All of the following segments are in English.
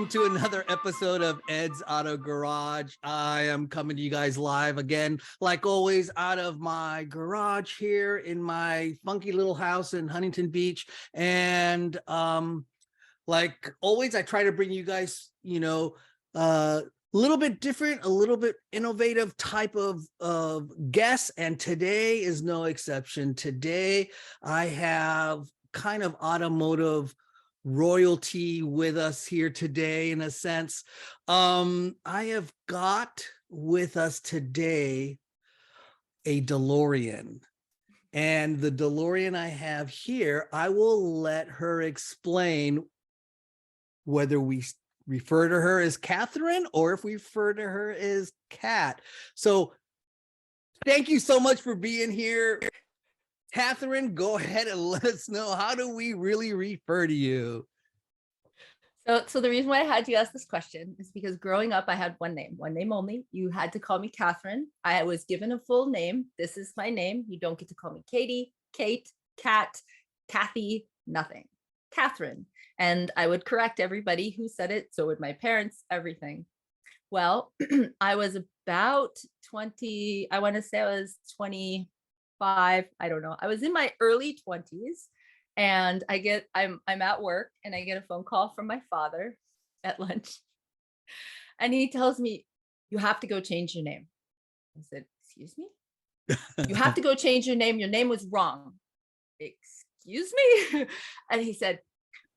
to another episode of Ed's Auto Garage. I am coming to you guys live again, like always, out of my garage here in my funky little house in Huntington Beach. And like always, I try to bring you guys, a little bit different, a little bit innovative type of guests. And today is no exception. Today, I have kind of automotive royalty with us here today, in a sense. I have got with us today a DeLorean, and the DeLorean I have here, I will let her explain whether we refer to her as Catherine or if we refer to her as Kat. So thank you so much for being here. Catherine, go ahead and let us know, how do we really refer to you? So the reason why I had you ask this question is because growing up, I had one name only. You had to call me Catherine. I was given a full name. This is my name. You don't get to call me Katie, Kate, Kat, Kathy, nothing. Catherine. And I would correct everybody who said it. So would my parents, everything. Well, I was about 20, I want to say I was 25. I don't know. I was in my early 20s. And I'm at work and I get a phone call from my father at lunch. And he tells me, you have to go change your name. I said, excuse me? You have to go change your name. Your name was wrong. Excuse me? And he said,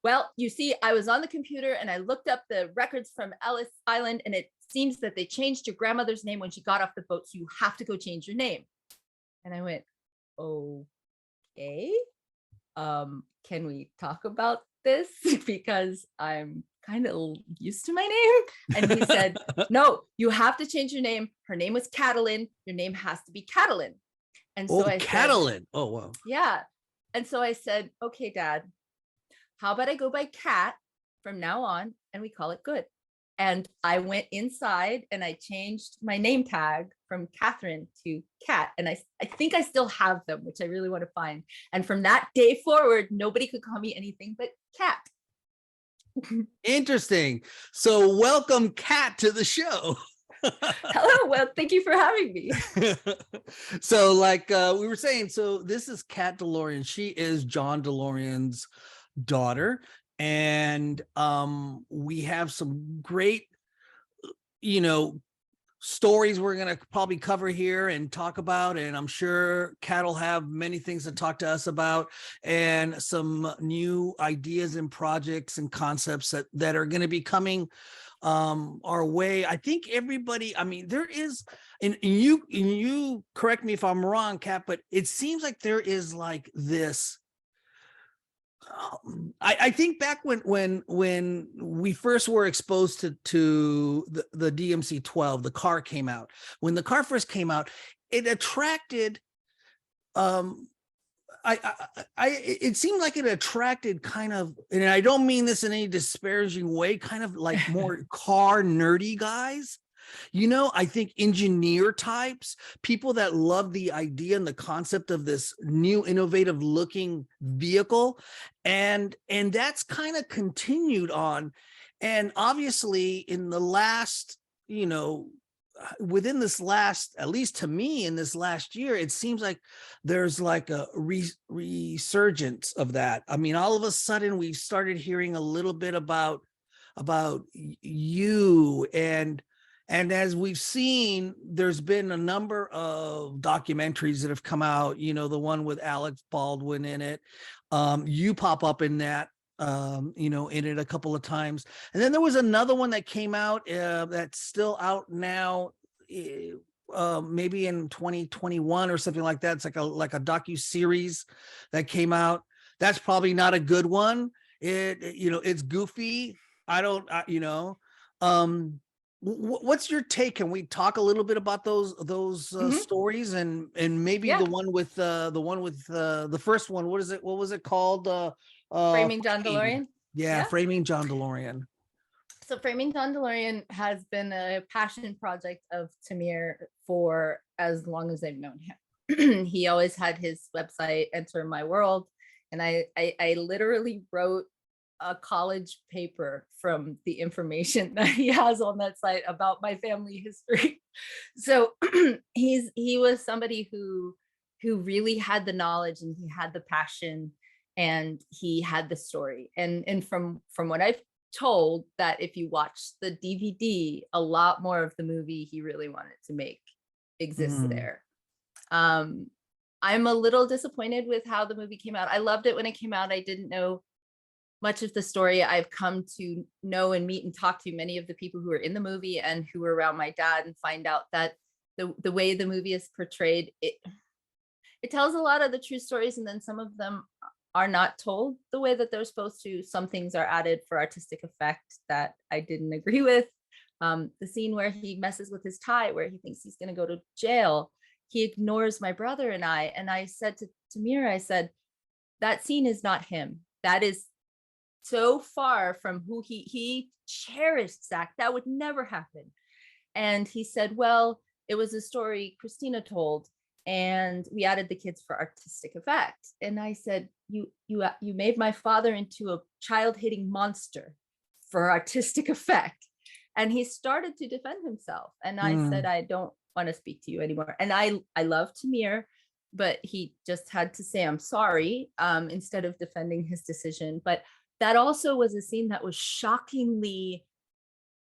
well, you see, I was on the computer and I looked up the records from Ellis Island, and it seems that they changed your grandmother's name when she got off the boat. So you have to go change your name. And I went, okay. Can we talk about this? Because I'm kind of used to my name. And he said, no, you have to change your name. Her name was Catalin. Your name has to be Catalin. And so I Catalin. said, oh, wow. Yeah. And so I said, okay, Dad, how about I go by Kat from now on and we call it good? And I went inside and I changed my name tag from Catherine to Kat. And I think I still have them, which I really want to find. And from that day forward, nobody could call me anything but Kat. Interesting. So welcome, Kat, to the show. Hello. Well, thank you for having me. So like we were saying, so this is Kat DeLorean. She is John DeLorean's daughter. And we have some great, stories we're going to probably cover here and talk about. And I'm sure Kat will have many things to talk to us about, and some new ideas and projects and concepts that are going to be coming our way. I think everybody, there is, and you correct me if I'm wrong, Kat, but it seems like there is like this, I think back when we first were exposed to the DMC 12, the car came out. When the car first came out, it attracted, it seemed like it attracted kind of, and I don't mean this in any disparaging way, kind of like more car nerdy guys. I think engineer types, people that love the idea and the concept of this new innovative looking vehicle. And that's kind of continued on. And obviously in the last, within this last, at least to me in this last year, it seems like there's like a resurgence of that. All of a sudden we've started hearing a little bit about you, and as we've seen, there's been a number of documentaries that have come out, the one with Alec Baldwin in it. You pop up in that, in it a couple of times. And then there was another one that came out that's still out now, maybe in 2021 or something like that. It's like a docu-series that came out. That's probably not a good one. It's goofy. What's your take? Can we talk a little bit about those stories, and maybe the one with the first one? What was it called? Framing John DeLorean. Yeah, Framing John DeLorean. So Framing John DeLorean has been a passion project of Tamir for as long as I've known him. He always had his website, Enter My World, and I literally wrote a college paper from the information that he has on that site about my family history. So he was somebody who really had the knowledge, and he had the passion, and he had the story. And from what I've told, that if you watch the DVD, a lot more of the movie he really wanted to make exists Mm. there. I'm a little disappointed with how the movie came out. I loved it when it came out. I didn't know much of the story. I've come to know and meet and talk to many of the people who were in the movie and who were around my dad, and find out that the way the movie is portrayed, it tells a lot of the true stories, and then some of them are not told the way that they're supposed to. Some things are added for artistic effect that I didn't agree with. The scene where he messes with his tie, where he thinks he's going to go to jail, he ignores my brother and I said to Tamira, I said, that scene is not him. That is so far from who he cherished Zach. That would never happen. And he said, well, it was a story Christina told, and we added the kids for artistic effect. And I said, you made my father into a child hitting monster for artistic effect. And he started to defend himself. And I said, I don't want to speak to you anymore. And I love Tamir, but he just had to say, I'm sorry, instead of defending his decision. But that also was a scene that was shockingly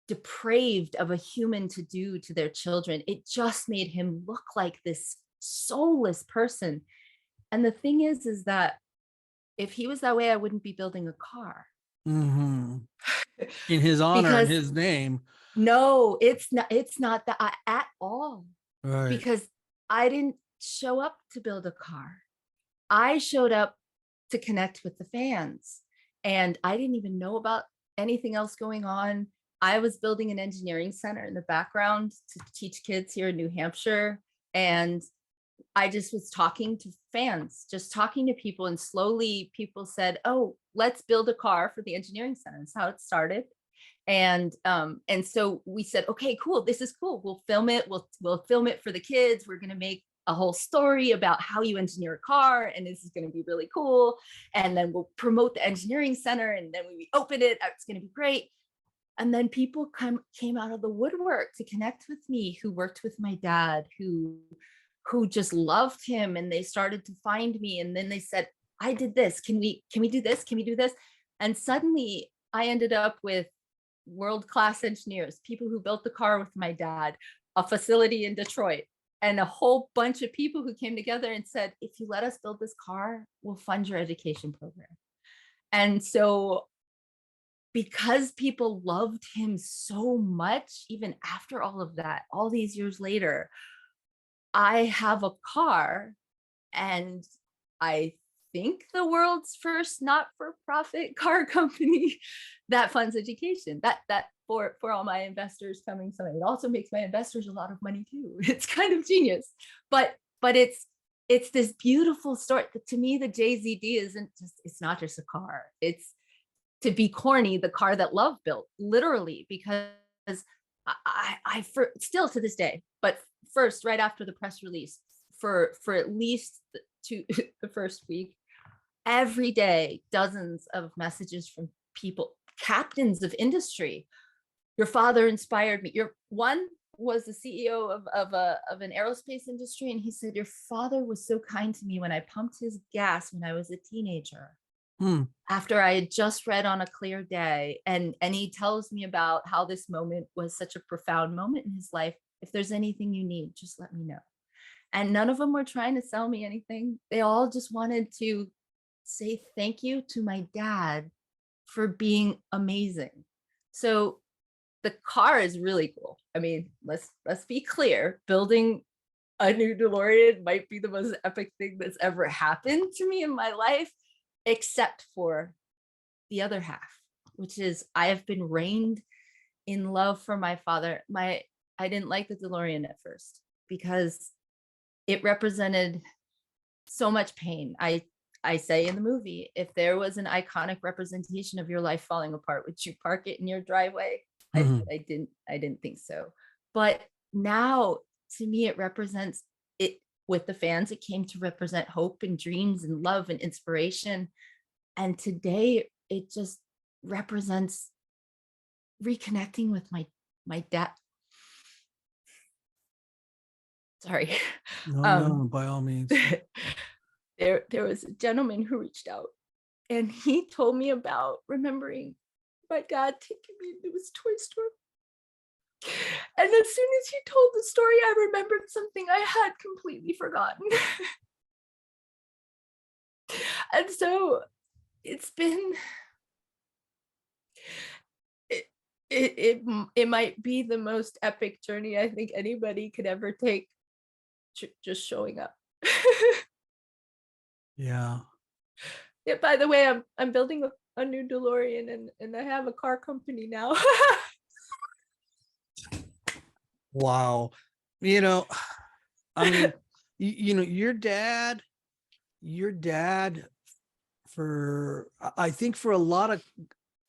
depraved of a human to do to their children. It just made him look like this soulless person. And the thing is that if he was that way, I wouldn't be building a car. Mm-hmm. In his honor and Because his name. no, it's not that at all. Right. Because I didn't show up to build a car. I showed up to connect with the fans, and I didn't even know about anything else going on. I was building an engineering center in the background to teach kids here in New Hampshire. And I just was talking to fans, just talking to people. And slowly people said, oh, let's build a car for the engineering center. That's how it started. And so we said, okay, cool. This is cool. We'll film it. We'll film it for the kids. We're going to make a whole story about how you engineer a car, and this is going to be really cool. And then we'll promote the engineering center, and then when we open it, it's going to be great. And then people came out of the woodwork to connect with me, who worked with my dad, who just loved him, and they started to find me. And then they said, I did this. Can we do this? Can we do this? And suddenly I ended up with world-class engineers, people who built the car with my dad, a facility in Detroit, and a whole bunch of people who came together and said, if you let us build this car, we'll fund your education program. And so because people loved him so much, even after all of that, all these years later, I have a car, and I think the world's first not-for-profit car company that funds education. That for all my investors coming someday. It also makes my investors a lot of money too. It's kind of genius, but it's this beautiful story. To me, the JZD it's not just a car. It's, to be corny, the car that love built, literally, because I still to this day, but first, right after the press release, for at least the first week, every day, dozens of messages from people, captains of industry. Your father inspired me. Your one was the CEO of an aerospace industry, and he said, your father was so kind to me when I pumped his gas when I was a teenager. After I had just read On a Clear Day. And he tells me about how this moment was such a profound moment in his life. If there's anything you need, just let me know. And none of them were trying to sell me anything. They all just wanted to say thank you to my dad for being amazing. So the car is really cool. I mean, let's be clear. Building a new DeLorean might be the most epic thing that's ever happened to me in my life, except for the other half, which is I have been rained in love for my father. I didn't like the DeLorean at first because it represented so much pain. I say in the movie, if there was an iconic representation of your life falling apart, would you park it in your driveway? I didn't think so. But now, to me, it represents it. With the fans, it came to represent hope and dreams and love and inspiration. And today, it just represents reconnecting with my dad. Sorry. No, Um, no, by all means. there was a gentleman who reached out, and he told me about remembering my dad taking me to his toy store. And as soon as he told the story, I remembered something I had completely forgotten. And so it's been it, it might be the most epic journey I think anybody could ever take, just showing up. Yeah. Yeah, by the way, I'm building a new DeLorean, and I have a car company now. Wow. You know, I mean, you know, your dad for I think for a lot of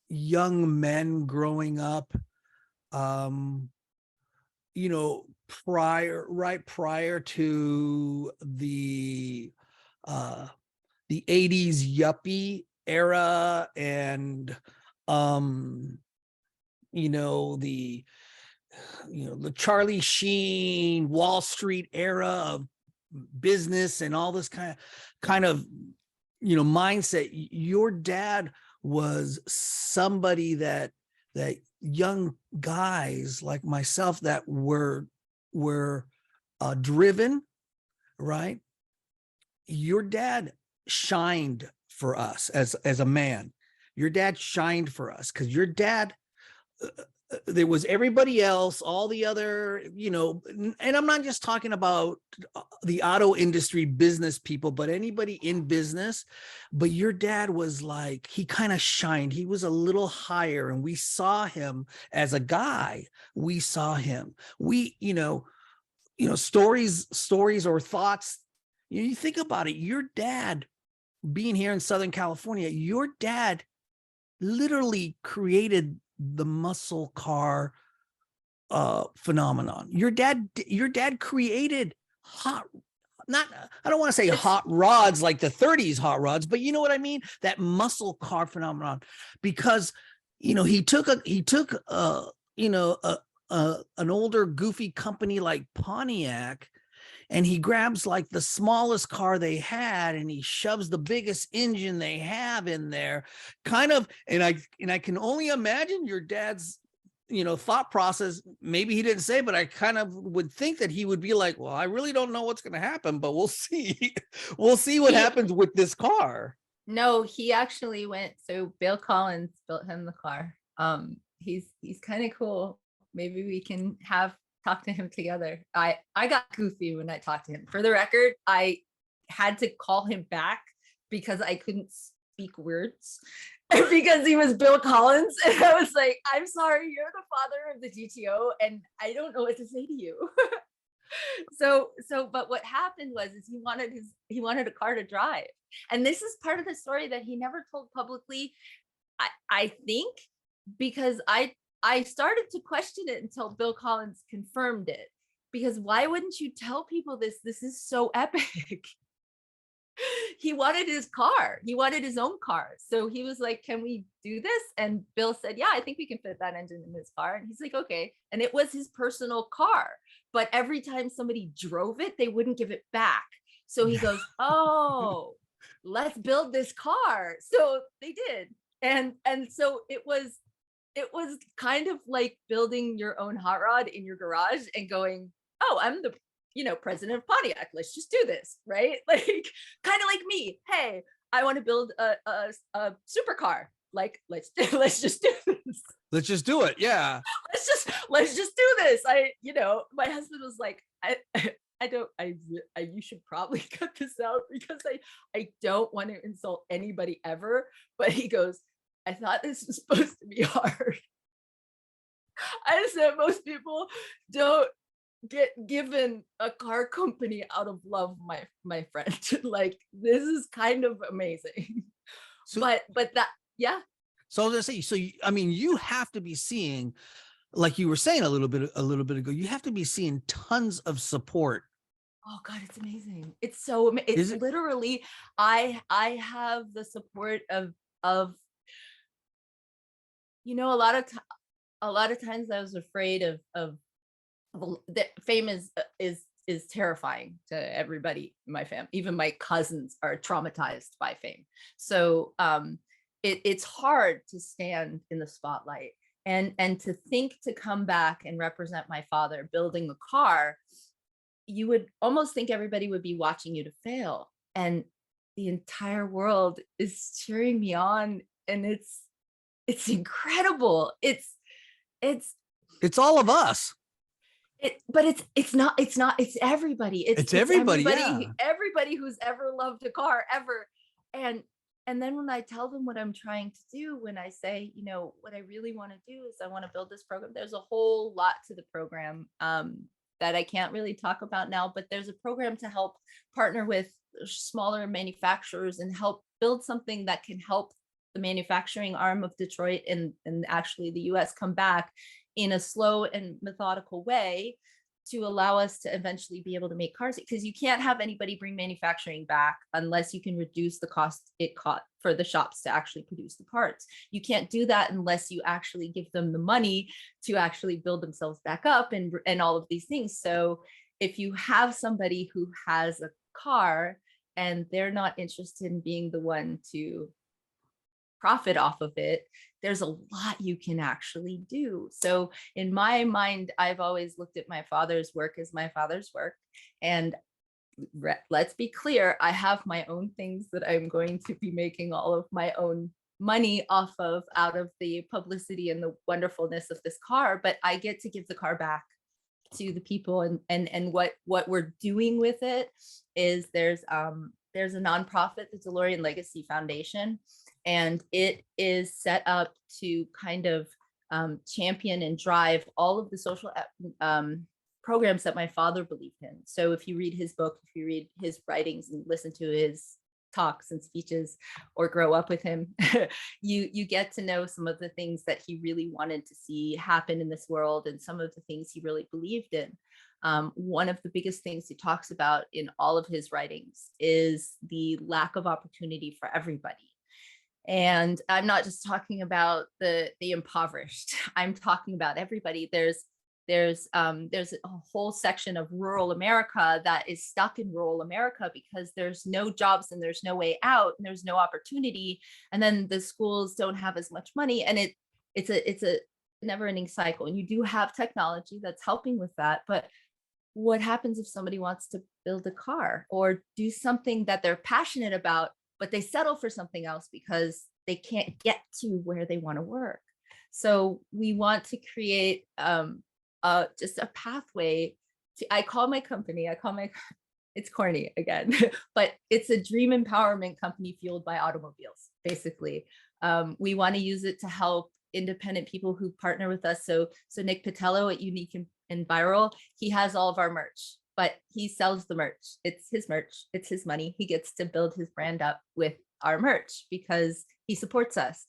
young men growing up, um, you know, right prior to uh the 80s yuppie era and um you know the Charlie Sheen Wall Street era of business and all this kind of mindset. Your dad was somebody that young guys like myself that were driven, right? Your dad shined for us as a man. Your dad shined for us because your dad there was everybody else, all the other, and I'm not just talking about the auto industry business people, but anybody in business. But your dad was like, he kind of shined. He was a little higher, and we saw him as a guy. We saw him. Stories or thoughts. You think about it, your dad being here in Southern California, your dad literally created the muscle car phenomenon. Your dad created hot, not, I don't want to say hot rods like the 30s hot rods, but you know what I mean? That muscle car phenomenon, because he took an older goofy company like Pontiac, and he grabs like the smallest car they had and he shoves the biggest engine they have in there, kind of. And I can only imagine your dad's thought process. Maybe he didn't say, but I kind of would think that he would be like, well, I really don't know what's going to happen, but we'll see. We'll see what happens with this car. No, he actually went. So Bill Collins built him the car. He's kind of cool. Maybe we can talk to him together. I got goofy when I talked to him. For the record, I had to call him back because I couldn't speak words because he was Bill Collins. And I was like, I'm sorry, you're the father of the GTO, and I don't know what to say to you. But what happened was he wanted a car to drive. And this is part of the story that he never told publicly. I think because I started to question it until Bill Collins confirmed it. Because why wouldn't you tell people this? This is so epic. He wanted his car. He wanted his own car. So he was like, can we do this? And Bill said, yeah, I think we can fit that engine in his car. And he's like, okay. And it was his personal car. But every time somebody drove it, they wouldn't give it back. So he goes, oh, let's build this car. So they did. And so it was kind of like building your own hot rod in your garage and going, oh, I'm the president of Pontiac, let's just do this, right? Like kind of like me, hey, I want to build a supercar, like let's just do this. Let's just do it. Yeah. let's just do this. My husband was like, you should probably cut this out because I don't want to insult anybody ever. But he goes, I thought this was supposed to be hard. I said most people don't get given a car company out of love, my friend. Like this is kind of amazing. So, but that, yeah. So I was gonna say, I mean, you have to be seeing, like you were saying a little bit ago, you have to be seeing tons of support. Oh God, it's amazing. It's so, it's literally, I have the support of You know, a lot of times I was afraid of that fame is terrifying to everybody in my family. Even my cousins are traumatized by fame. So it's hard to stand in the spotlight and to think to come back and represent my father building a car. You would almost think everybody would be watching you to fail, and the entire world is cheering me on, and it's incredible. It's It's all of us. but it's everybody. It's It's everybody. Yeah. everybody who's ever loved a car ever. And and then when I tell them what I'm trying to do, when I say, you know, what I really want to do is I want to build this program. There's a whole lot to the program that I can't really talk about now, but there's a program to help partner with smaller manufacturers and help build something that can help the manufacturing arm of Detroit and actually the US come back in a slow and methodical way to allow us to eventually be able to make cars, because you can't have anybody bring manufacturing back unless you can reduce the cost it cost for the shops to actually produce the parts. You can't do that unless you actually give them the money to actually build themselves back up and all of these things. So if you have somebody who has a car and they're not interested in being the one to profit off of it, there's a lot you can actually do. So in my mind, I've always looked at my father's work as my father's work. And let's be clear, I have my own things that I'm going to be making all of my own money off of out of the publicity and the wonderfulness of this car, but I get to give the car back to the people. And what we're doing with it is there's a nonprofit, the DeLorean Legacy Foundation, and it is set up to kind of champion and drive all of the social programs that my father believed in. So if you read his book, if you read his writings and listen to his talks and speeches or grow up with him, you get to know some of the things that he really wanted to see happen in this world and some of the things he really believed in. One of the biggest things he talks about in all of his writings is the lack of opportunity for everybody. And I'm not just talking about the impoverished. I'm talking about everybody. There's a whole section of rural America that is stuck in rural America because there's no jobs and there's no way out and there's no opportunity. And then the schools don't have as much money, and it's a never-ending cycle. And you do have technology that's helping with that, but what happens if somebody wants to build a car or do something that they're passionate about, but they settle for something else because they can't get to where they want to work? So we want to create just a pathway to, I call my company, it's corny again, but it's a dream empowerment company fueled by automobiles, basically. We want to use it to help independent people who partner with us. So Nick Patello at Unique and Viral, he has all of our merch, but he sells the merch. It's his merch. It's his money. He gets to build his brand up with our merch because he supports us.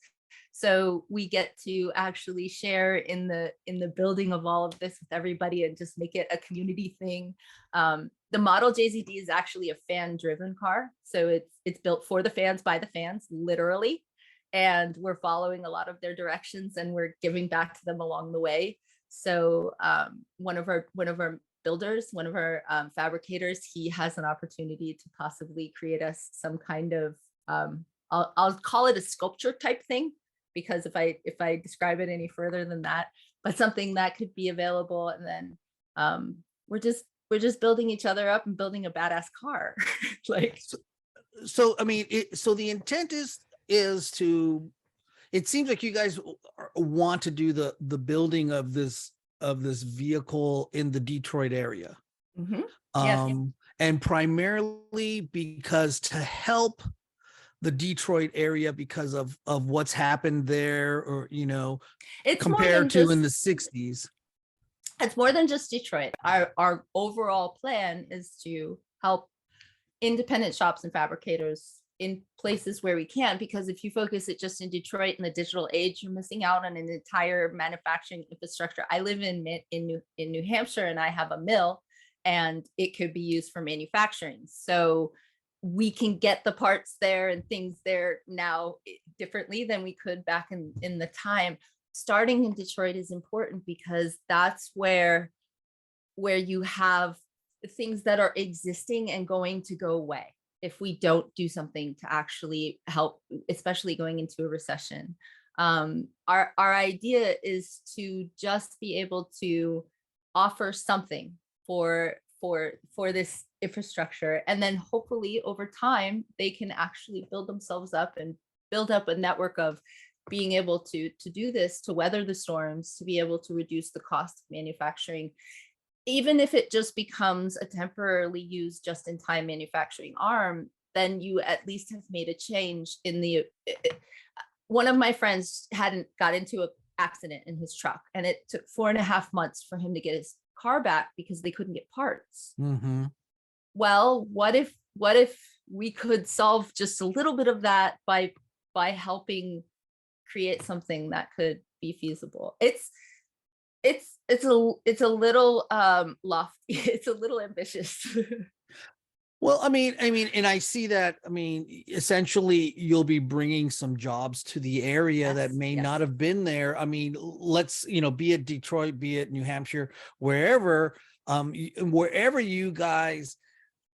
So we get to actually share in the building of all of this with everybody and just make it a community thing. The model JZD is actually a fan-driven car. So it's built for the fans, by the fans, literally. And we're following a lot of their directions and we're giving back to them along the way. So one of our builders, one of our fabricators, he has an opportunity to possibly create us some kind of, I'll call it a sculpture type thing, because if I describe it any further than that, but something that could be available. And then we're just building each other up and building a badass car. Like, so I mean, so the intent is to, it seems like you guys want to do the building of this vehicle in the Detroit area. mm-hmm. Yes. And primarily because to help the Detroit area because of what's happened there, or, you know, it's compared to in the 60s. It's more than just Detroit. Our overall plan is to help independent shops and fabricators in places where we can, because if you focus it just in Detroit in the digital age, you're missing out on an entire manufacturing infrastructure. I live in New Hampshire and I have a mill and it could be used for manufacturing. So we can get the parts there and things there now differently than we could back in the time. starting in Detroit is important because that's where you have things that are existing and going to go away if we don't do something to actually help, especially going into a recession. Our idea is to just be able to offer something for this infrastructure, and then hopefully over time they can actually build themselves up and build up a network of being able to do this, to weather the storms, to be able to reduce the cost of manufacturing, even if it just becomes a temporarily used just-in-time manufacturing arm. Then you at least have made a change in the one of my friends hadn't got into an accident in his truck, and it took 4.5 months for him to get his car back because they couldn't get parts. Mm-hmm. Well, what if we could solve just a little bit of that by helping create something that could be feasible? It's a little lofty. It's a little ambitious. Well, I mean, and I see that. I mean, essentially, you'll be bringing some jobs to the area that Yes, may yes. not have been there. I mean, let's, be it Detroit, be it New Hampshire, wherever, wherever you guys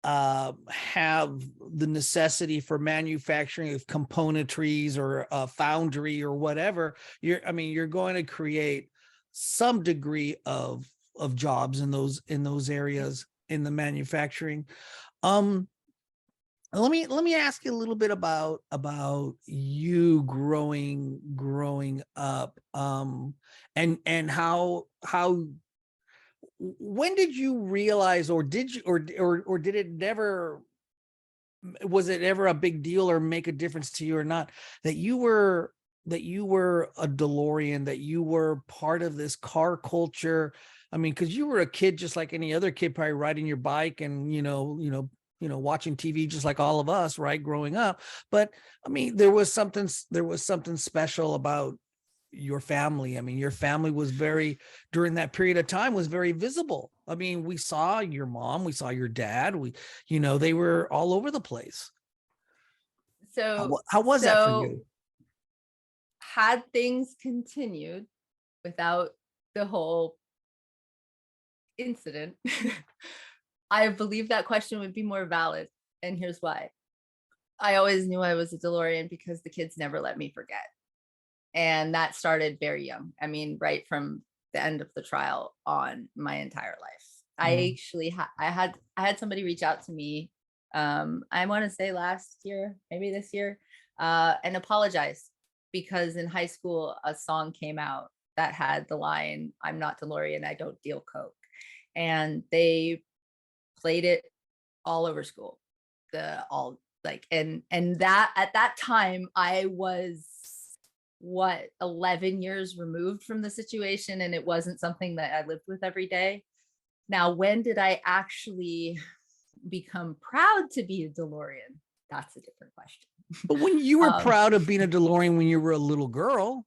have the necessity for manufacturing of componentries or a foundry or whatever. You're going to create some degree of jobs in those areas in the manufacturing. Let me ask you a little bit about you growing up, and how when did you realize, or did you, or did it never, was it ever a big deal or make a difference to you or not, that you were a DeLorean, that you were part of this car culture? I mean, because you were a kid just like any other kid, probably riding your bike and watching TV just like all of us, right, growing up. But I mean, there was something special about your family. I mean, your family was during that period of time, was very visible. I mean, we saw your mom, we saw your dad, they were all over the place. How was that for you? Had things continued without the whole incident, I believe that question would be more valid. And here's why. I always knew I was a DeLorean because the kids never let me forget. And that started very young. I mean, right from the end of the trial on, my entire life. I actually I had somebody reach out to me, I want to say last year, maybe this year, and apologize because in high school a song came out that had the line, "I'm not DeLorean, I don't deal coke," and they played it all over school. And that at that time I was 11 years removed from the situation, and it wasn't something that I lived with every day. Now, when did I actually become proud to be a DeLorean? That's a different question. But when you were proud of being a DeLorean when you were a little girl,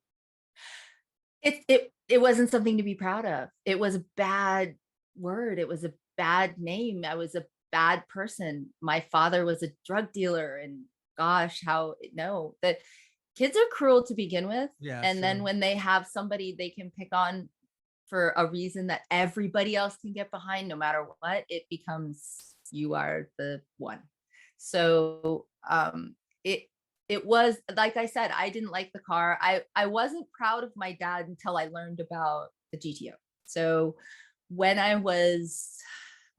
it wasn't something to be proud of. It was a bad word. It was a bad name. I was a bad person. My father was a drug dealer, and gosh, that kids are cruel to begin with. Yeah, and sure. Then when they have somebody they can pick on for a reason that everybody else can get behind, no matter what, it becomes, you are the one. So it was, like I said, I didn't like the car. I wasn't proud of my dad until I learned about the GTO. So when I was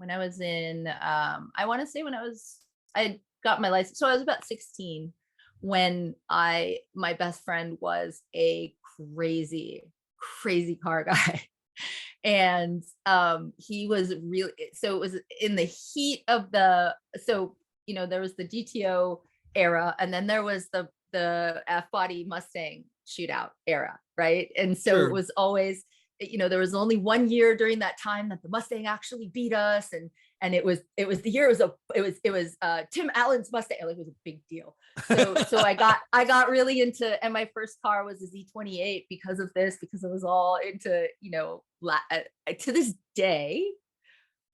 in, I want to say I got my license. So I was about 16 when my best friend was a crazy car guy. And he was really, so it was in the heat of there was the GTO era, and then there was the F-body Mustang shootout era, right? And so Sure. It was always, there was only 1 year during that time that the Mustang actually beat us, and it was the year it was Tim Allen's Mustang. Like, it was a big deal. So I got really into, and my first car was a Z28 because of this, because it was all into, to this day,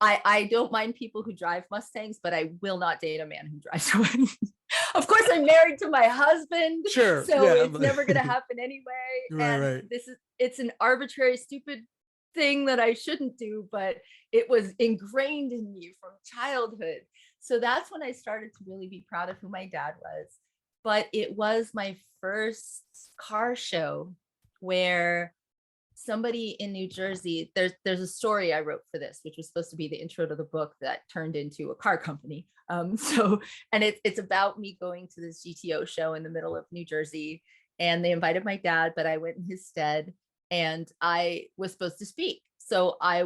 I don't mind people who drive Mustangs, but I will not date a man who drives one. Of course, I'm married to my husband, Sure. so Yeah. it's never going to happen anyway. Right. And Right. it's an arbitrary, stupid thing that I shouldn't do, but it was ingrained in me from childhood. So that's when I started to really be proud of who my dad was. But it was my first car show where somebody in New Jersey, there's a story I wrote for this, which was supposed to be the intro to the book that turned into a car company. And it's about me going to this GTO show in the middle of New Jersey, and they invited my dad, but I went in his stead, and I was supposed to speak. So I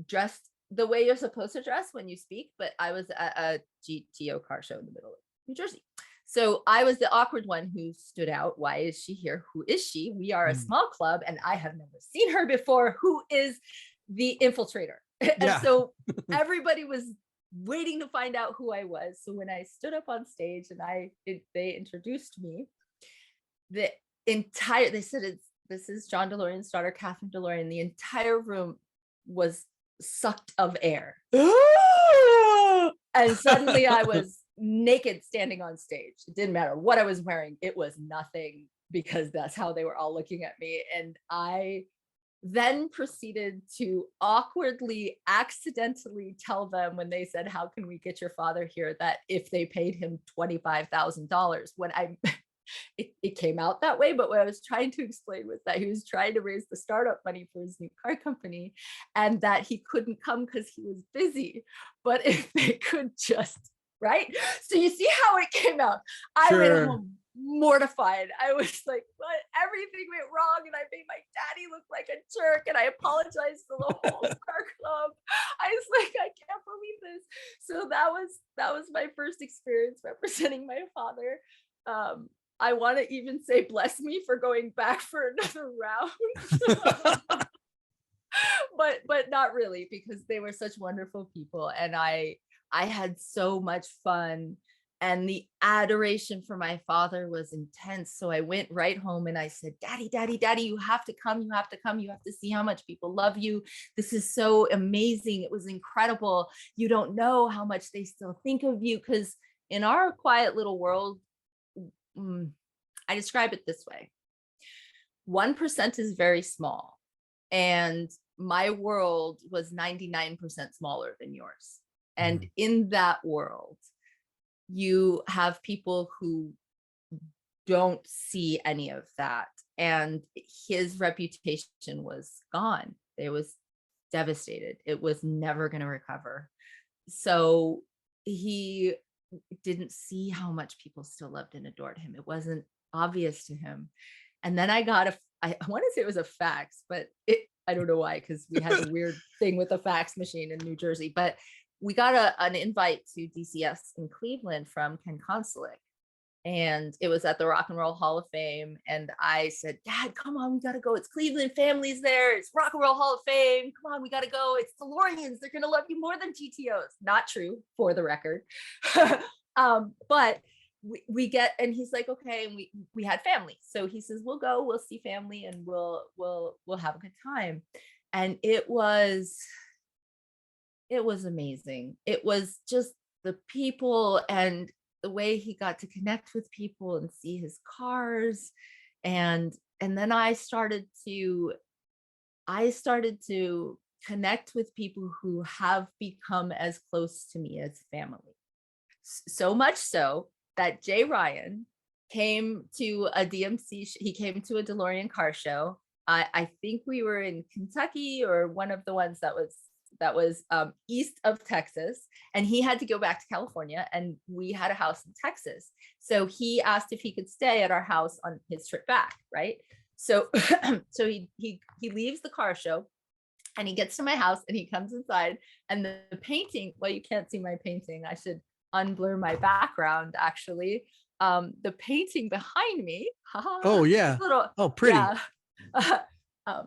dressed the way you're supposed to dress when you speak, but I was at a GTO car show in the middle of New Jersey. So I was the awkward one who stood out. Why is she here? Who is she? We are a small club and I have never seen her before. Who is the infiltrator? And Yeah. so everybody was waiting to find out who I was. So when I stood up on stage and they introduced me, they said, this is John DeLorean's daughter, Catherine DeLorean. The entire room was sucked of air. And suddenly I was naked standing on stage. It didn't matter what I was wearing. It was nothing, because that's how they were all looking at me. And I then proceeded to awkwardly, accidentally tell them, when they said, how can we get your father here, that if they paid him $25,000, when it came out that way, but what I was trying to explain was that he was trying to raise the startup money for his new car company, and that he couldn't come because he was busy. But if they could just, right? So you see how it came out. I went home mortified. I was like, what? Everything went wrong, and I made my daddy look like a jerk, and I apologized to the whole car club. I was like, I can't believe this. So that was my first experience representing my father. I want to even say bless me for going back for another round. but not really, because they were such wonderful people, and I had so much fun, and the adoration for my father was intense. So I went right home and I said, daddy, you have to come, you have to come, you have to see how much people love you. This is so amazing. It was incredible. You don't know how much they still think of you, because in our quiet little world, I describe it this way. 1% is very small, and my world was 99% smaller than yours. And in that world, you have people who don't see any of that. And his reputation was gone. It was devastated. It was never going to recover. So he didn't see how much people still loved and adored him. It wasn't obvious to him. And then I got I want to say it was a fax, but I don't know why, because we had a weird thing with a fax machine in New Jersey. But we got an invite to DCS in Cleveland from Ken Konsalik, and it was at the Rock and Roll Hall of Fame. And I said, Dad, come on, we got to go. It's Cleveland, family's there. It's Rock and Roll Hall of Fame. Come on, we got to go. It's DeLoreans. They're going to love you more than GTOs. Not true, for the record. But we get, and he's like, okay. And we had family. So he says, we'll go, we'll see family, and we'll have a good time. And it was amazing. It was just the people and the way he got to connect with people and see his cars. And then I started to connect with people who have become as close to me as family. So much so that Jay Ryan came to a DMC, he came to a DeLorean car show. I think we were in Kentucky, or one of the ones that was east of Texas, and he had to go back to California, and we had a house in Texas. So he asked if he could stay at our house on his trip back, right? So so he leaves the car show, and he gets to my house, and he comes inside, and the painting, well, you can't see my painting. I should unblur my background, actually. The painting behind me. Oh yeah. Pretty. Yeah.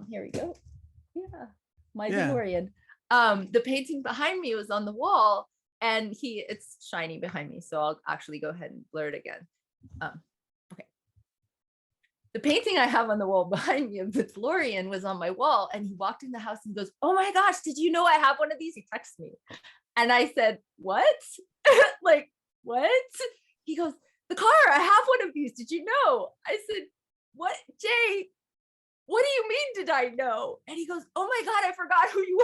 Here we go. Yeah, my DeLorean. The painting behind me was on the wall, and it's shiny behind me, so I'll actually go ahead and blur it again. Okay. The painting I have on the wall behind me of the DeLorean was on my wall, and he walked in the house and goes, oh my gosh, did you know I have one of these? He texted me. And I said, what? Like, what? He goes, I have one of these. Did you know? I said, what, Jay? What do you mean, did I know? And he goes, oh my God, I forgot who you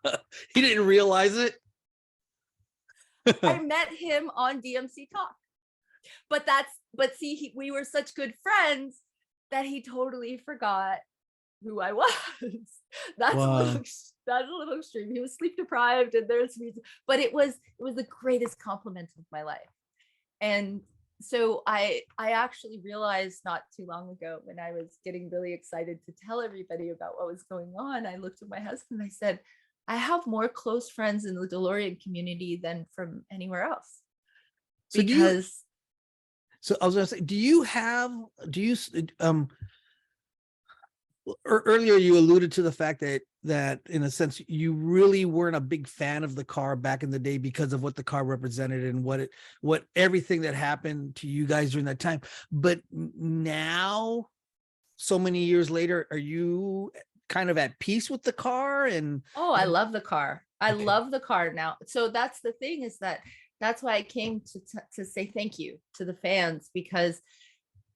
were. He didn't realize it. I met him on DMC Talk. But see, we were such good friends that he totally forgot who I was. That's Wow. that's a little extreme. He was sleep deprived, and there's reasons, but it was the greatest compliment of my life. And so I actually realized not too long ago, when I was getting really excited to tell everybody about what was going on, I looked at my husband and I said, I have more close friends in the DeLorean community than from anywhere else. So Because so I was gonna say, earlier you alluded to the fact that in a sense you really weren't a big fan of the car back in the day because of what the car represented and what everything that happened to you guys during that time. But now, so many years later, are you kind of at peace with the car? And oh, I love the car. I Okay. love the car now. So that's the thing, is that's why I came to say thank you to the fans, because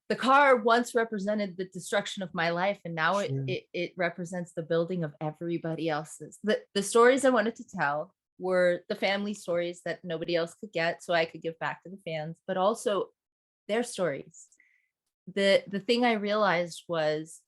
the car once represented the destruction of my life, and now Sure. it represents the building of everybody else's. The stories I wanted to tell were the family stories that nobody else could get, so I could give back to the fans, but also their stories. The thing I realized was,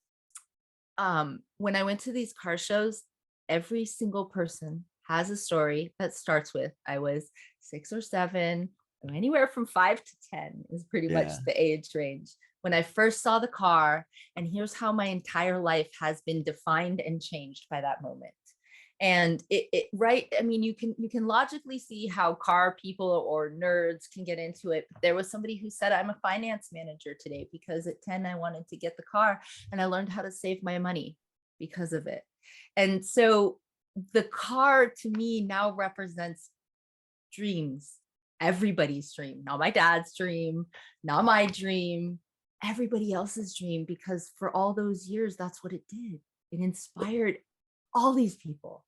when I went to these car shows, every single person has a story that starts with, I was 6 or 7, or anywhere from 5 to 10 is pretty much Yeah. the age range, when I first saw the car. And here's how my entire life has been defined and changed by that moment. And right, I mean, you can logically see how car people or nerds can get into it. But there was somebody who said, I'm a finance manager today because at 10 I wanted to get the car, and I learned how to save my money because of it. And so the car to me now represents dreams, everybody's dream, not my dad's dream, not my dream, everybody else's dream, because for all those years, that's what it did. It inspired all these people.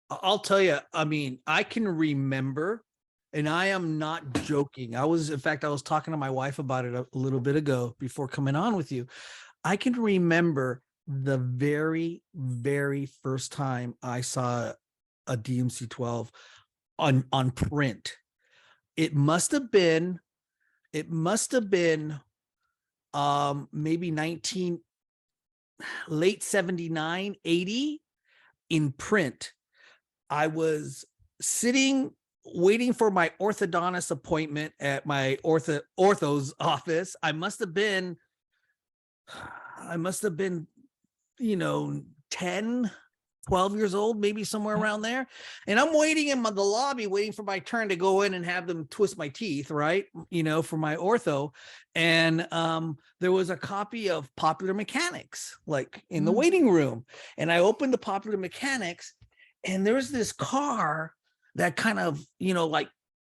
I'll tell you, I mean, I can remember, and I am not joking. In fact, I was talking to my wife about it a little bit ago before coming on with you. I can remember the very, very first time I saw a DMC 12 on print. It must have been maybe late 79, 80 in print. I was sitting waiting for my orthodontist appointment at my ortho's office. I must have been, 10, 12 years old, maybe somewhere around there. And I'm waiting in the lobby, waiting for my turn to go in and have them twist my teeth, right? For my ortho. And there was a copy of Popular Mechanics, like in the waiting room. And I opened the Popular Mechanics, and there was this car that kind of, like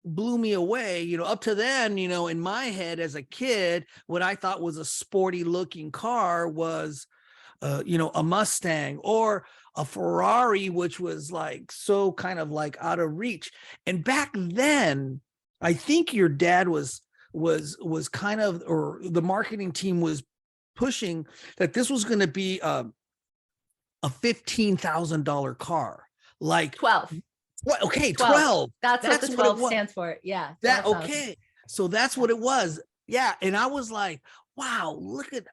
blew me away. Up to then, in my head as a kid, what I thought was a sporty looking car was, a Mustang or a Ferrari, which was like so kind of like out of reach. And back then, I think your dad was kind of, or the marketing team was pushing that this was going to be a $15,000 car. Like 12. What? Okay, 12. That's what the 12 stands for. Yeah. That okay. So that's what it was. Yeah. And I was like, wow, look at,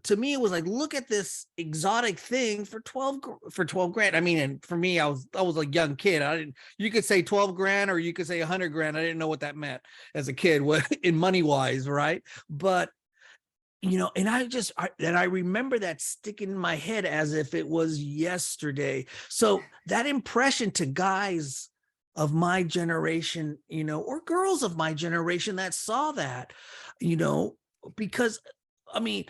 to me, it was like, look at this exotic thing for 12 grand. I mean, and for me, I was a young kid. You could say 12 grand or you could say 100 grand. I didn't know what that meant as a kid, what in money wise. Right. But, and I remember that sticking in my head as if it was yesterday. So that impression to guys of my generation, or girls of my generation that saw that, because I mean,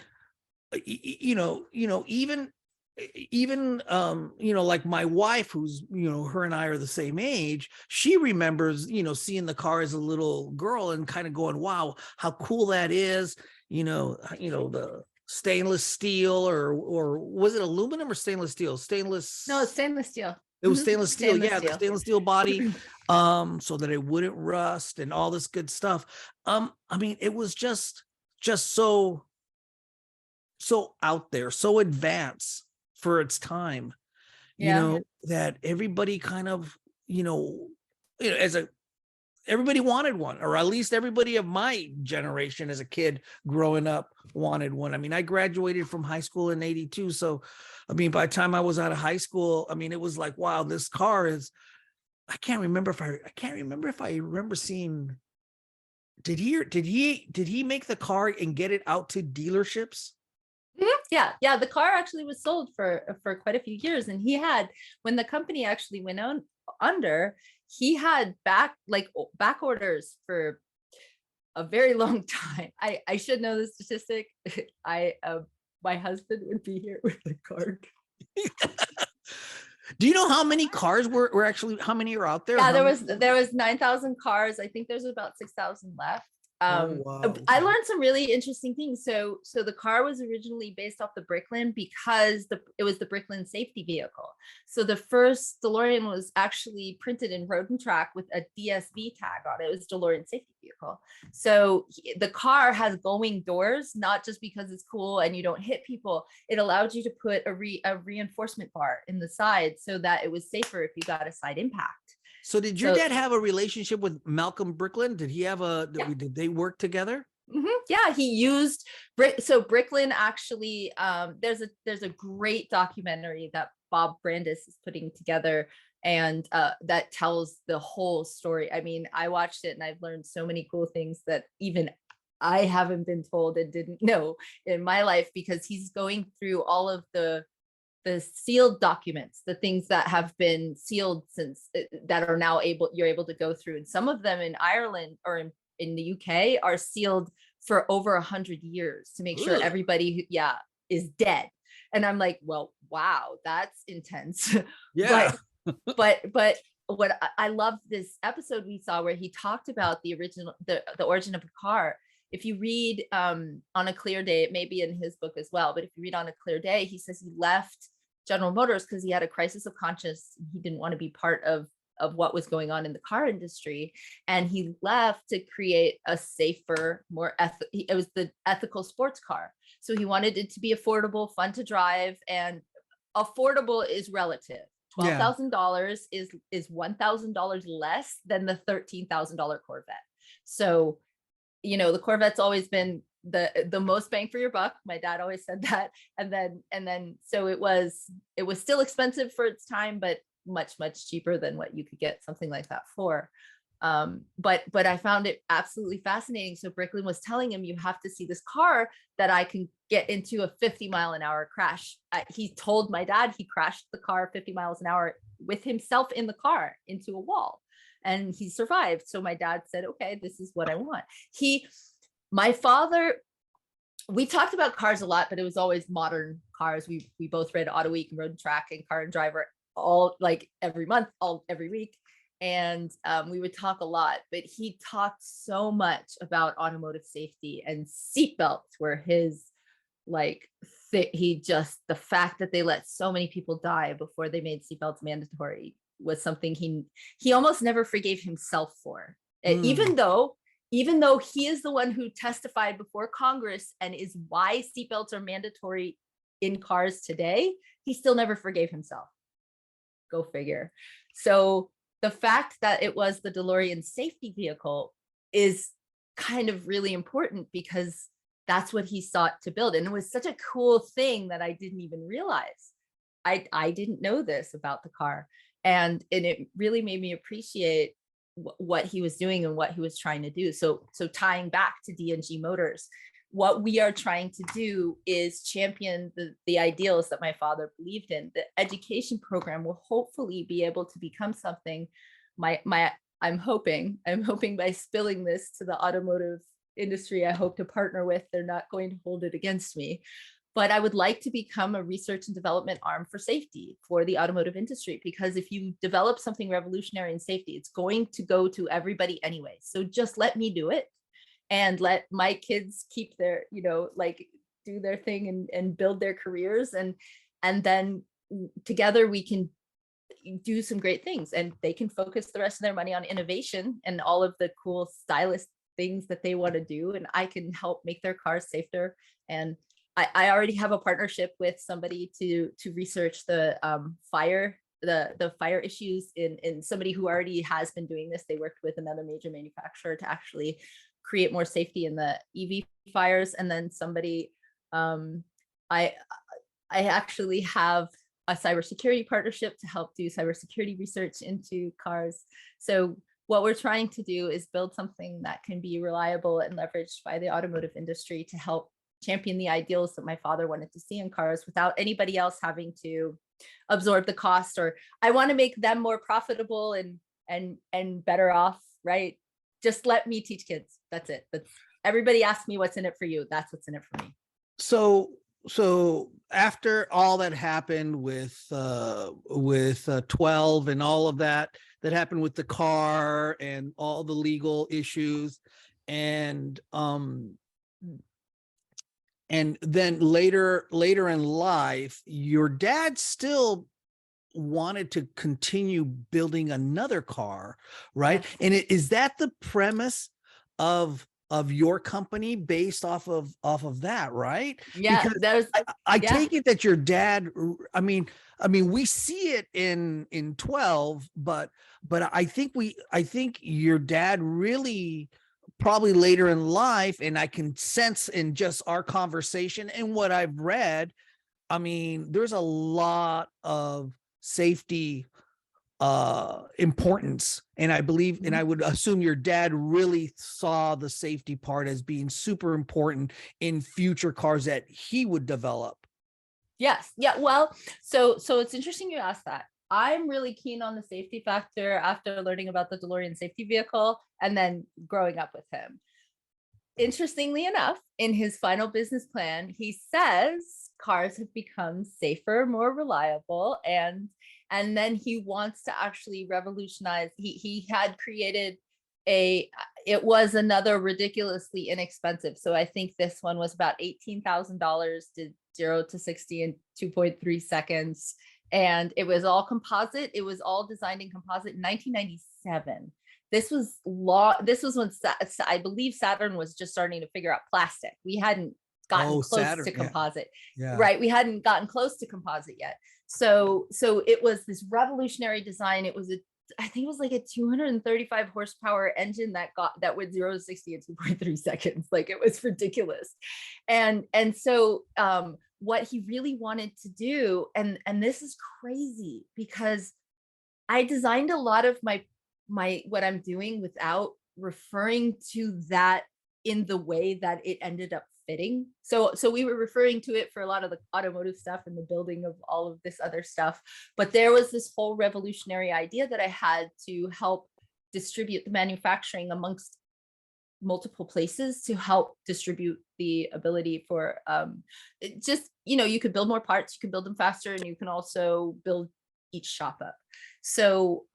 even like my wife, who's, her and I are the same age, she remembers, seeing the car as a little girl and kind of going, wow, how cool that is. The stainless steel, or was it aluminum or stainless steel? No, it's stainless steel. It was stainless steel. Stainless Yeah, the steel. stainless steel body, so that it wouldn't rust and all this good stuff. I mean, it was just so out there, so advanced for its time, Yeah. that everybody kind of, as a everybody wanted one, or at least everybody of my generation as a kid growing up wanted one. I mean, I graduated from high school in 82. So, I mean, by the time I was out of high school, I mean, it was like, wow, this car is, I can't remember if I remember seeing, did he make the car and get it out to dealerships? Yeah, yeah. The car actually was sold for quite a few years, and he had, when the company actually went on under, he had back orders for a very long time. I should know the statistic. I My husband would be here with the card. Do you know how many cars were actually, how many are out there? Yeah, How there was 9,000 cars. I think there's about 6,000 left. wow. I learned some really interesting things. So the car was originally based off the Bricklin because it was the Bricklin safety vehicle. So the first DeLorean was actually printed in Road and Track with a DSV tag on it. It was DeLorean safety vehicle. So the car has going doors, not just because it's cool and you don't hit people. It allowed you to put a reinforcement bar in the side so that it was safer if you got a side impact. So did your dad have a relationship with Malcolm Bricklin? Did he have did they work together? Yeah, he used so Bricklin actually, there's a great documentary that Bob Brandis is putting together, and that tells the whole story. I mean, I watched it and I've learned so many cool things that even I haven't been told and didn't know in my life, because he's going through all of the sealed documents, the things that have been sealed since, that are now you're able to go through. And some of them in Ireland or in the UK are sealed for over 100 years to make sure everybody is dead. And I'm like, well, wow, that's intense. Yeah. but what I love this episode we saw where he talked about the origin of the car. If you read On a Clear Day, it may be in his book as well, but if you read On a Clear Day, he says he left General Motors because he had a crisis of conscience. He didn't want to be part of what was going on in the car industry. And he left to create a safer, more it was the ethical sports car. So he wanted it to be affordable, fun to drive, and affordable is relative. $12,000 is $1,000 less than the $13,000 Corvette. So, the Corvette's always been the most bang for your buck. My dad always said that. And then so it was still expensive for its time, but much cheaper than what you could get something like that for. But I found it absolutely fascinating. So Bricklin was telling him, you have to see this car that I can get into a 50-mile-an-hour crash. He told my dad he crashed the car 50 miles an hour with himself in the car into a wall, and he survived. So my dad said, okay, this is what I want. My father, we talked about cars a lot, but it was always modern cars. We both read Auto Week and Road and Track and Car and Driver all like every month, every week. And we would talk a lot, but he talked so much about automotive safety, and seatbelts were his, the fact that they let so many people die before they made seatbelts mandatory was something he almost never forgave himself for. Even though he is the one who testified before Congress and is why seatbelts are mandatory in cars today, he still never forgave himself. Go figure. So the fact that it was the DeLorean safety vehicle is kind of really important, because that's what he sought to build. And it was such a cool thing that I didn't even realize. I didn't know this about the car. And it really made me appreciate what he was doing and what he was trying to do. So tying back to D&G Motors, what we are trying to do is champion the ideals that my father believed in. The education program will hopefully be able to become something. I'm hoping by spilling this to the automotive industry, I hope to partner with. They're not going to hold it against me. But I would like to become a research and development arm for safety for the automotive industry, because if you develop something revolutionary in safety, it's going to go to everybody anyway. So just let me do it, and let my kids keep their, do their thing and build their careers. And then together we can do some great things, and they can focus the rest of their money on innovation and all of the cool stylist things that they want to do, and I can help make their cars safer. And I already have a partnership with somebody to research the fire issues in somebody who already has been doing this. They worked with another major manufacturer to actually create more safety in the EV fires. And then somebody, I actually have a cybersecurity partnership to help do cybersecurity research into cars. So what we're trying to do is build something that can be reliable and leveraged by the automotive industry to help champion the ideals that my father wanted to see in cars without anybody else having to absorb the cost. Or I want to make them more profitable and better off, right? Just let me teach kids. That's it. That's, everybody asks me what's in it for you. That's what's in it for me. So after all that happened with 12 and all of that happened with the car and all the legal issues, and then later in life, your dad still wanted to continue building another car, right? Yes. And is that the premise of your company, based off of that, right? Yeah, Because there's I yeah. take it that your dad, I mean we see it in 12, but I think your dad really, probably later in life, and I can sense in just our conversation and what I've read, I mean, there's a lot of safety importance, and I believe, and I would assume your dad really saw the safety part as being super important in future cars that he would develop. Yes. Yeah. Well, so it's interesting you asked that. I'm really keen on the safety factor after learning about the DeLorean safety vehicle and then growing up with him. Interestingly enough, in his final business plan, he says cars have become safer, more reliable, and then he wants to actually revolutionize. He had created it was another ridiculously inexpensive. So I think this one was about $18,000, did 0 to 60 in 2.3 seconds. And it was all composite. It was all designed in composite in 1997. This was when I believe Saturn was just starting to figure out plastic. We hadn't gotten close Saturn, to composite, yeah. Right? We hadn't gotten close to composite yet. So it was this revolutionary design. It was I think it was like a 235 horsepower engine that went 0 to 60 in 2.3 seconds. Like, it was ridiculous. And so what he really wanted to do, and this is crazy because I designed a lot of my what I'm doing without referring to that in the way that it ended up fitting. So we were referring to it for a lot of the automotive stuff and the building of all of this other stuff. But there was this whole revolutionary idea that I had to help distribute the manufacturing amongst multiple places to help distribute the ability for just, you could build more parts, you can build them faster, and you can also build each shop up. So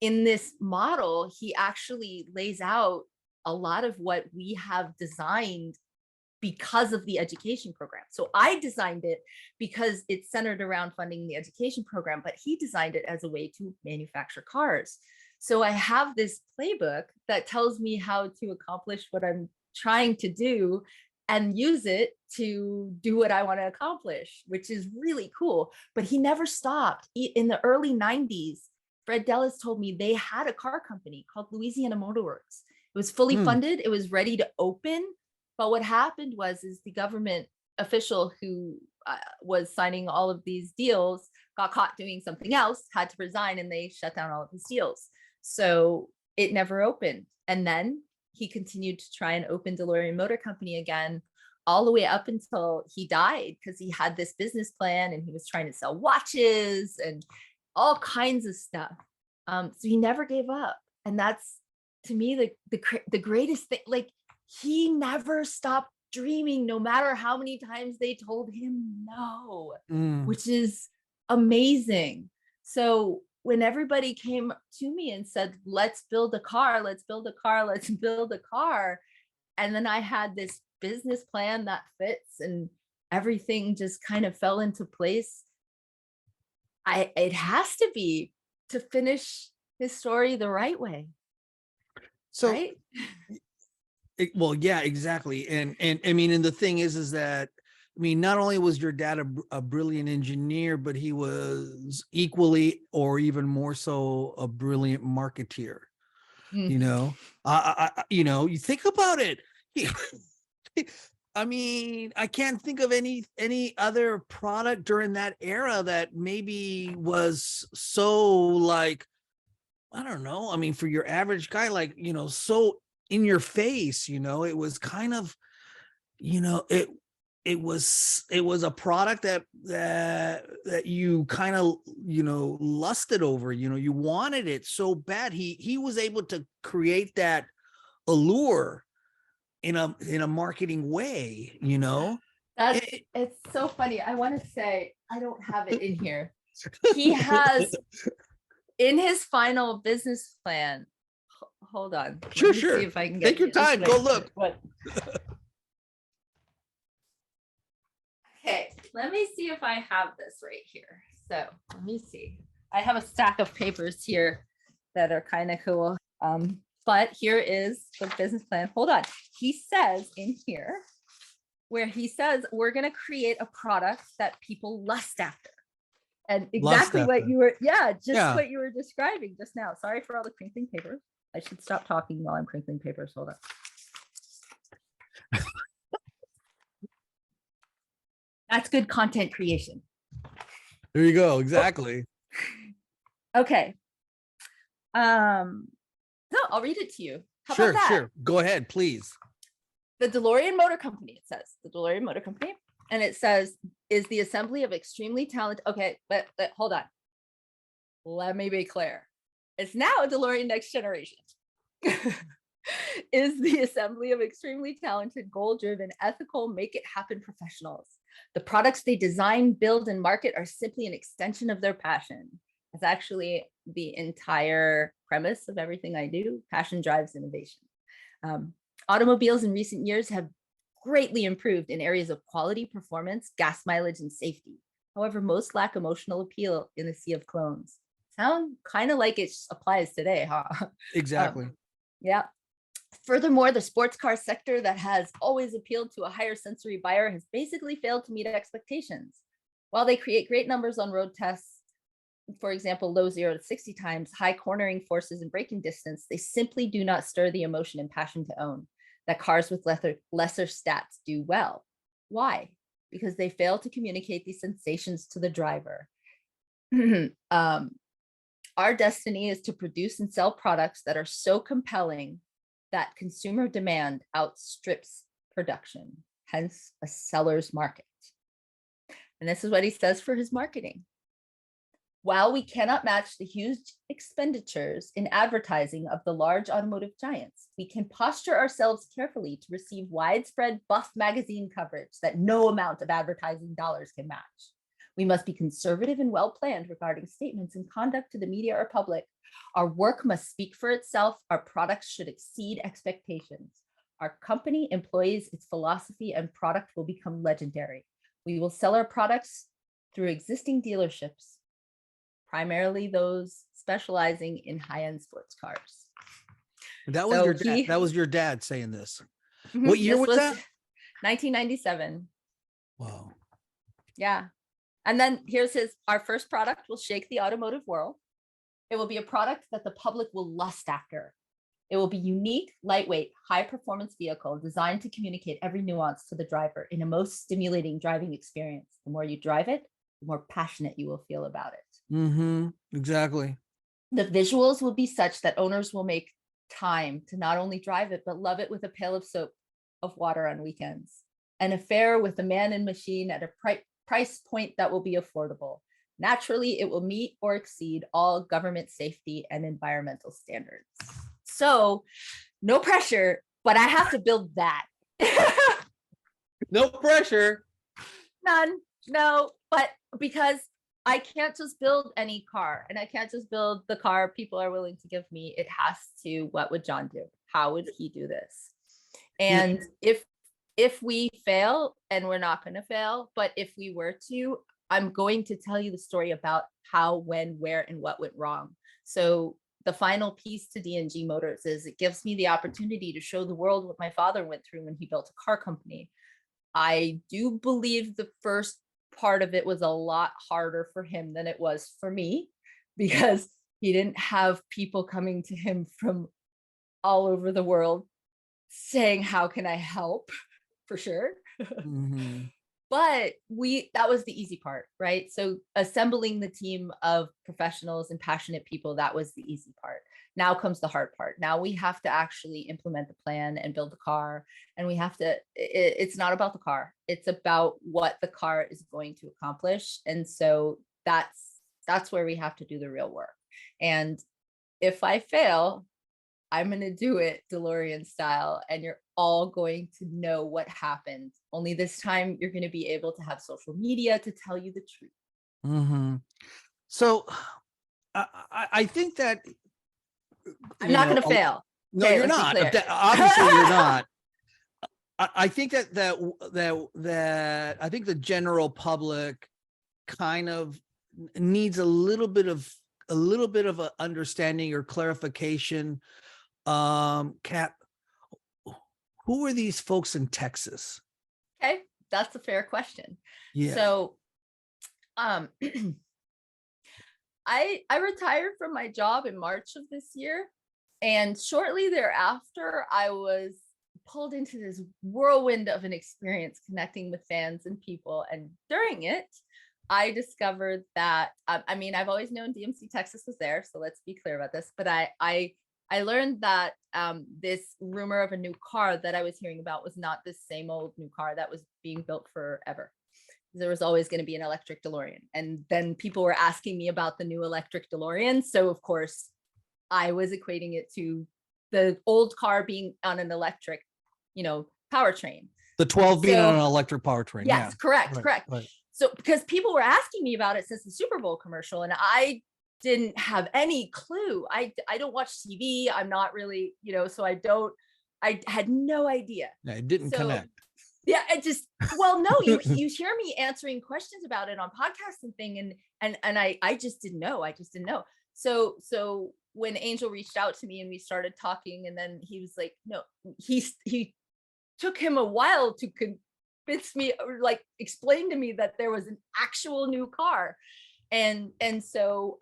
in this model, he actually lays out a lot of what we have designed because of the education program. So I designed it because it's centered around funding the education program, but he designed it as a way to manufacture cars. So I have this playbook that tells me how to accomplish what I'm trying to do and use it to do what I want to accomplish, which is really cool. But he never stopped. In the early 90s, Fred Dellis told me they had a car company called Louisiana Motor Works. It was fully funded. It was ready to open. But what happened was the government official who was signing all of these deals got caught doing something else, had to resign, and they shut down all of his deals. So it never opened. And then he continued to try and open DeLorean Motor Company again, all the way up until he died, because he had this business plan and he was trying to sell watches and all kinds of stuff. So he never gave up. And that's, to me, the greatest thing. Like, he never stopped dreaming, no matter how many times they told him no, which is amazing. So when everybody came to me and said, let's build a car, let's build a car, let's build a car. And then I had this business plan that fits and everything just kind of fell into place. it has to be to finish his story the right way, So, right? well, yeah, exactly. And I mean, and the thing is that, I mean, not only was your dad a brilliant engineer, but he was equally or even more so a brilliant marketeer. You Mm. know, you know, you think about it. I mean, I can't think of any other product during that era that maybe was so like, I don't know. I mean, for your average guy, like, you know, so in your face, you know, it was kind of, you know, it was a product that you kind of, you know, lusted over, you know, you wanted it so bad. He was able to create that allure in a marketing way, you know. It's so funny. I want to say I don't have it in here. He has in his final business plan. Hold on. Let Sure, me see sure. if I can Take get your you this time. Go right. look. What? Okay, let me see if I have this right here. So let me see. I have a stack of papers here that are kind of cool. But here is the business plan. Hold on. He says in here where he says we're going to create a product that people lust after. And Lust exactly what after. you were, yeah, just Yeah. what you were describing just now. Sorry for all the crinkling papers. I should stop talking while I'm crinkling papers. Hold on. That's good content creation. There you go. Exactly. Okay. No, I'll read it to you. How about Sure, that? sure. Go ahead, please. The DeLorean Motor Company, it says. The DeLorean Motor Company. And it says, is the assembly of extremely talented. Okay, but hold on. Let me be clear. It's now a DeLorean Next Generation. Is the assembly of extremely talented, goal-driven, ethical, make-it-happen professionals. The products they design, build, and market are simply an extension of their passion. It's actually the entire premise of everything I do. Passion drives innovation. Automobiles in recent years have greatly improved in areas of quality, performance, gas mileage, and safety. However, most lack emotional appeal in the sea of clones. Sound kind of like it applies today, huh? Exactly. Yeah. Furthermore, the sports car sector that has always appealed to a higher sensory buyer has basically failed to meet expectations. While they create great numbers on road tests, for example, low 0 to 60 times, high cornering forces and braking distance, they simply do not stir the emotion and passion to own that cars with lesser stats do well. Why? Because they fail to communicate these sensations to the driver. Our destiny is to produce and sell products that are so compelling that consumer demand outstrips production, hence a seller's market. And this is what he says for his marketing. While we cannot match the huge expenditures in advertising of the large automotive giants, we can posture ourselves carefully to receive widespread buff magazine coverage that no amount of advertising dollars can match. We must be conservative and well-planned regarding statements and conduct to the media or public. Our work must speak for itself. Our products should exceed expectations. Our company employs its philosophy and product will become legendary. We will sell our products through existing dealerships, primarily those specializing in high-end sports cars. That was your dad. That was your dad saying this. What year was that? 1997. Wow. Yeah. And then here's our first product will shake the automotive world. It will be a product that the public will lust after. It will be unique, lightweight, high performance vehicle designed to communicate every nuance to the driver in a most stimulating driving experience. The more you drive it, the more passionate you will feel about it. Mm-hmm. Exactly. The visuals will be such that owners will make time to not only drive it, but love it with a pail of soap of water on weekends. An affair with the man and machine at a price point that will be affordable. Naturally, it will meet or exceed all government safety and environmental standards. So no pressure, but I have to build that. No pressure. None, no, but because I can't just build any car and I can't just build the car people are willing to give me. It has to, what would John do? How would he do this? And if we fail, and we're not going to fail, but if we were to, I'm going to tell you the story about how, when, where, and what went wrong. So the final piece to DNG Motors is it gives me the opportunity to show the world what my father went through when he built a car company. I do believe the first part of it was a lot harder for him than it was for me, because he didn't have people coming to him from all over the world saying, how can I help? For sure. Mm-hmm. But that was the easy part, right? So assembling the team of professionals and passionate people, that was the easy part. Now comes the hard part. Now we have to actually implement the plan and build the car. And we have to, it's not about the car. It's about what the car is going to accomplish. And so that's where we have to do the real work. And if I fail, I'm going to do it DeLorean style, and you're all going to know what happened. Only this time you're going to be able to have social media to tell you the truth. Mm-hmm. So I think that, I'm not going to fail. No, Okay, you're let's be not. clear. Obviously, you're not. I think that I think the general public kind of needs a little bit of a understanding or clarification. Kat, who are these folks in Texas? Okay, that's a fair question. Yeah. So, I retired from my job in March of this year, and shortly thereafter, I was pulled into this whirlwind of an experience connecting with fans and people. And during it, I discovered that, I mean, I've always known DMC Texas was there, so let's be clear about this, but I learned that this rumor of a new car that I was hearing about was not the same old new car that was being built forever. There was always going to be an electric DeLorean. And then people were asking me about the new electric DeLorean. So of course, I was equating it to the old car being on an electric, powertrain. The 12 being on an electric powertrain. Yes, yeah. correct. Right. So because people were asking me about it since the Super Bowl commercial, and I didn't have any clue. I don't watch TV. I'm not really, so I had no idea. Yeah, it didn't connect. Yeah, no, you hear me answering questions about it on podcasts and thing, and I just didn't know. So when Angel reached out to me and we started talking, and then he was like, no, he took him a while to convince me, or like explain to me that there was an actual new car. And so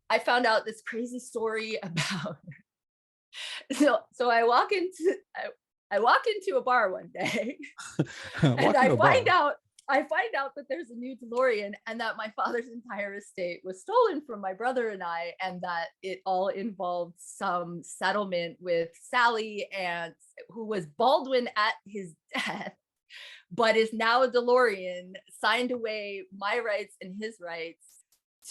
I found out this crazy story about so I walk into a bar one day and I find out that there's a new DeLorean, and that my father's entire estate was stolen from my brother and I, and that it all involved some settlement with Sally, and who was Baldwin at his death, but is now a DeLorean, signed away my rights and his rights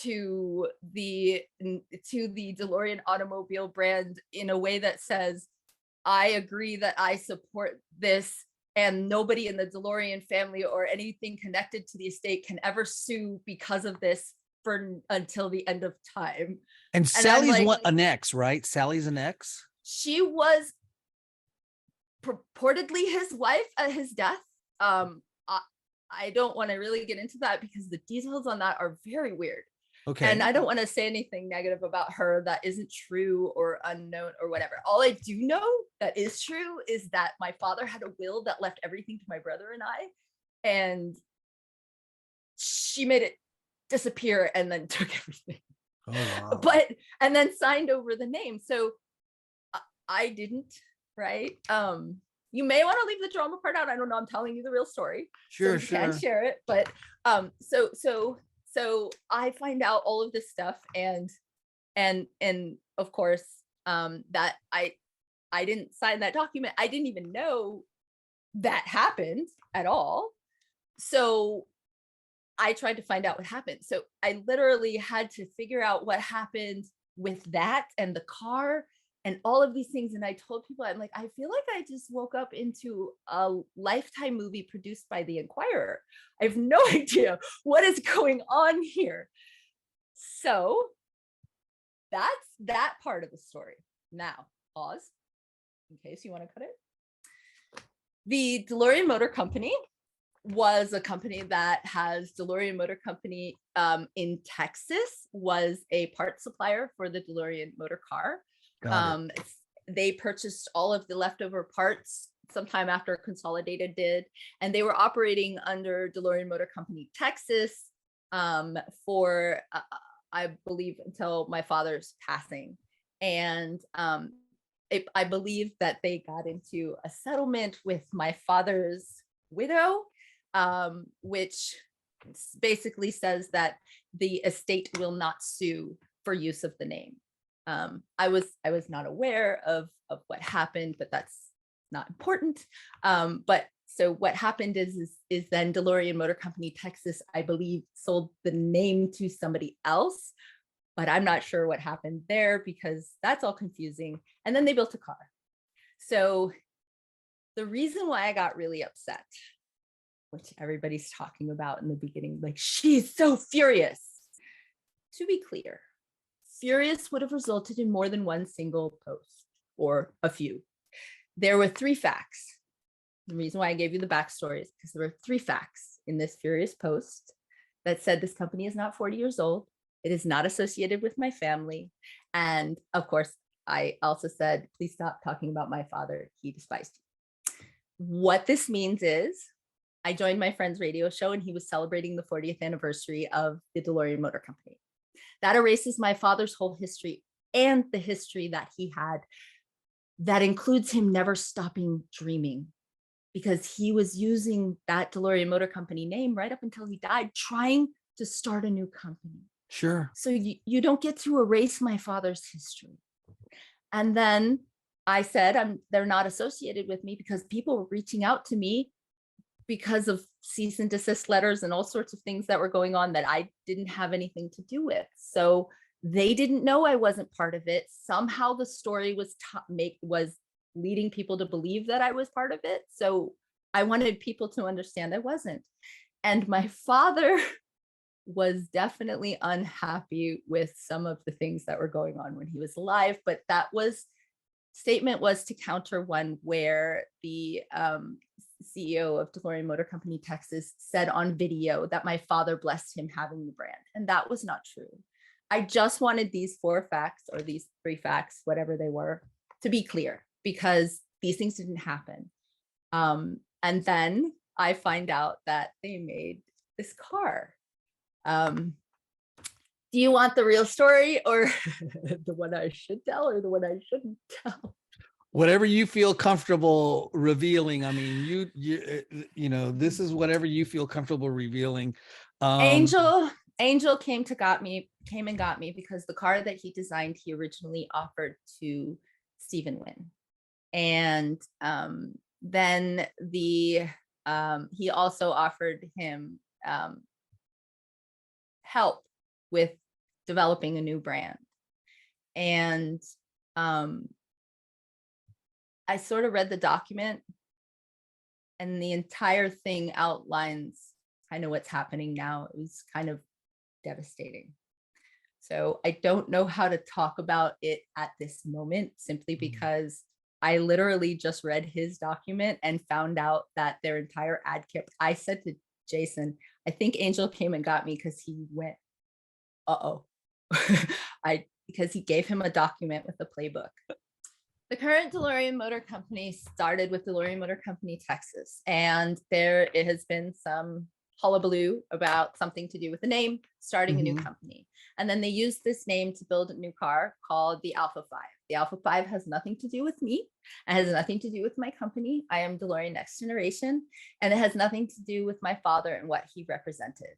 to the DeLorean automobile brand in a way that says, I agree that I support this, and nobody in the DeLorean family or anything connected to the estate can ever sue because of this until the end of time. And Sally's an ex, right? Sally's an ex? She was purportedly his wife at his death. I don't want to really get into that because the details on that are very weird. Okay. And I don't want to say anything negative about her that isn't true or unknown or whatever. All I do know that is true is that my father had a will that left everything to my brother and I, and she made it disappear and then took everything. Oh, wow. And then signed over the name. So I didn't, right? You may want to leave the drama part out. I don't know. I'm telling you the real story. Sure, so you can't share it. But so I find out all of this stuff, and of course, that I didn't sign that document. I didn't even know that happened at all. So I tried to find out what happened. So I literally had to figure out what happened with that and the car and all of these things. And I told people, I'm like, I feel like I just woke up into a Lifetime movie produced by the Inquirer. I have no idea what is going on here. So that's that part of the story. Now, pause in case you want to cut it. The DeLorean Motor Company was a company that has DeLorean Motor Company in Texas, was a part supplier for the DeLorean motor car. Got it. They purchased all of the leftover parts sometime after Consolidated did, and they were operating under DeLorean Motor Company Texas for I believe until my father's passing. And I believe that they got into a settlement with my father's widow, which basically says that the estate will not sue for use of the name. I was not aware of what happened, but that's not important. But so what happened is then DeLorean Motor Company Texas, I believe, sold the name to somebody else, but I'm not sure what happened there because that's all confusing. And then they built a car. So the reason why I got really upset, which everybody's talking about in the beginning, like, she's so furious. To be clear, furious would have resulted in more than one single post or a few. There were 3 facts. The reason why I gave you the backstory is because there were 3 facts in this furious post that said this company is not 40 years old. It is not associated with my family. And of course, I also said, please stop talking about my father. He despised you. What this means is I joined my friend's radio show and he was celebrating the 40th anniversary of the DeLorean Motor Company. That erases my father's whole history and the history that he had. That includes him never stopping dreaming, because he was using that DeLorean Motor Company name right up until he died, trying to start a new company. Sure. So you don't get to erase my father's history. And then I said, they're not associated with me because people were reaching out to me because of cease and desist letters and all sorts of things that were going on that I didn't have anything to do with. So they didn't know I wasn't part of it. Somehow the story was leading people to believe that I was part of it. So I wanted people to understand I wasn't. And my father was definitely unhappy with some of the things that were going on when he was alive. But statement was to counter one where the CEO of DeLorean Motor Company Texas said on video that my father blessed him having the brand. And that was not true. I just wanted these 4 facts, or these 3 facts, whatever they were, to be clear, because these things didn't happen. And then I find out that they made this car. Do you want the real story, or the one I should tell, or the one I shouldn't tell? Whatever you feel comfortable revealing. I mean, you know, this is whatever you feel comfortable revealing. Angel came and got me because the car that he designed, he originally offered to Stephen Wynn. And then he also offered him help with developing a new brand. And I sort of read the document, and the entire thing outlines kind of what's happening now. It was kind of devastating. So I don't know how to talk about it at this moment, simply because I literally just read his document and found out that their entire ad kit. I said to Jason, I think Angel came and got me because he went, because he gave him a document with a playbook. The current DeLorean Motor Company started with DeLorean Motor Company Texas, and it has been some hullabaloo about something to do with the name, starting a new company. And then they used this name to build a new car called the Alpha 5. The Alpha 5 has nothing to do with me. It has nothing to do with my company. I am DeLorean Next Generation, and it has nothing to do with my father and what he represented.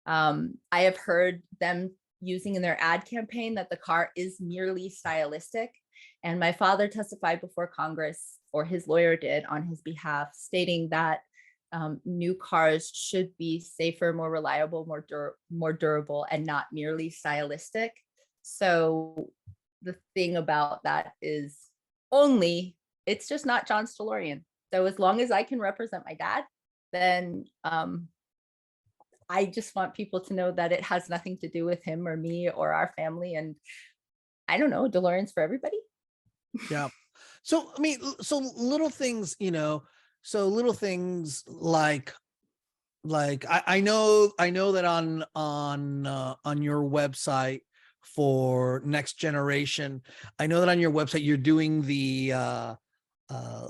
I have heard them using in their ad campaign that the car is merely stylistic. And my father testified before Congress, or his lawyer did on his behalf, stating that new cars should be safer, more reliable, more durable, and not merely stylistic. So the thing about that is it's just not John's DeLorean. So as long as I can represent my dad, then I just want people to know that it has nothing to do with him or me or our family. And I don't know, DeLorean's for everybody. Yeah. So, I mean, so little things, you know, so little things like like I know that on your website for Next Generation, I know that on your website you're doing the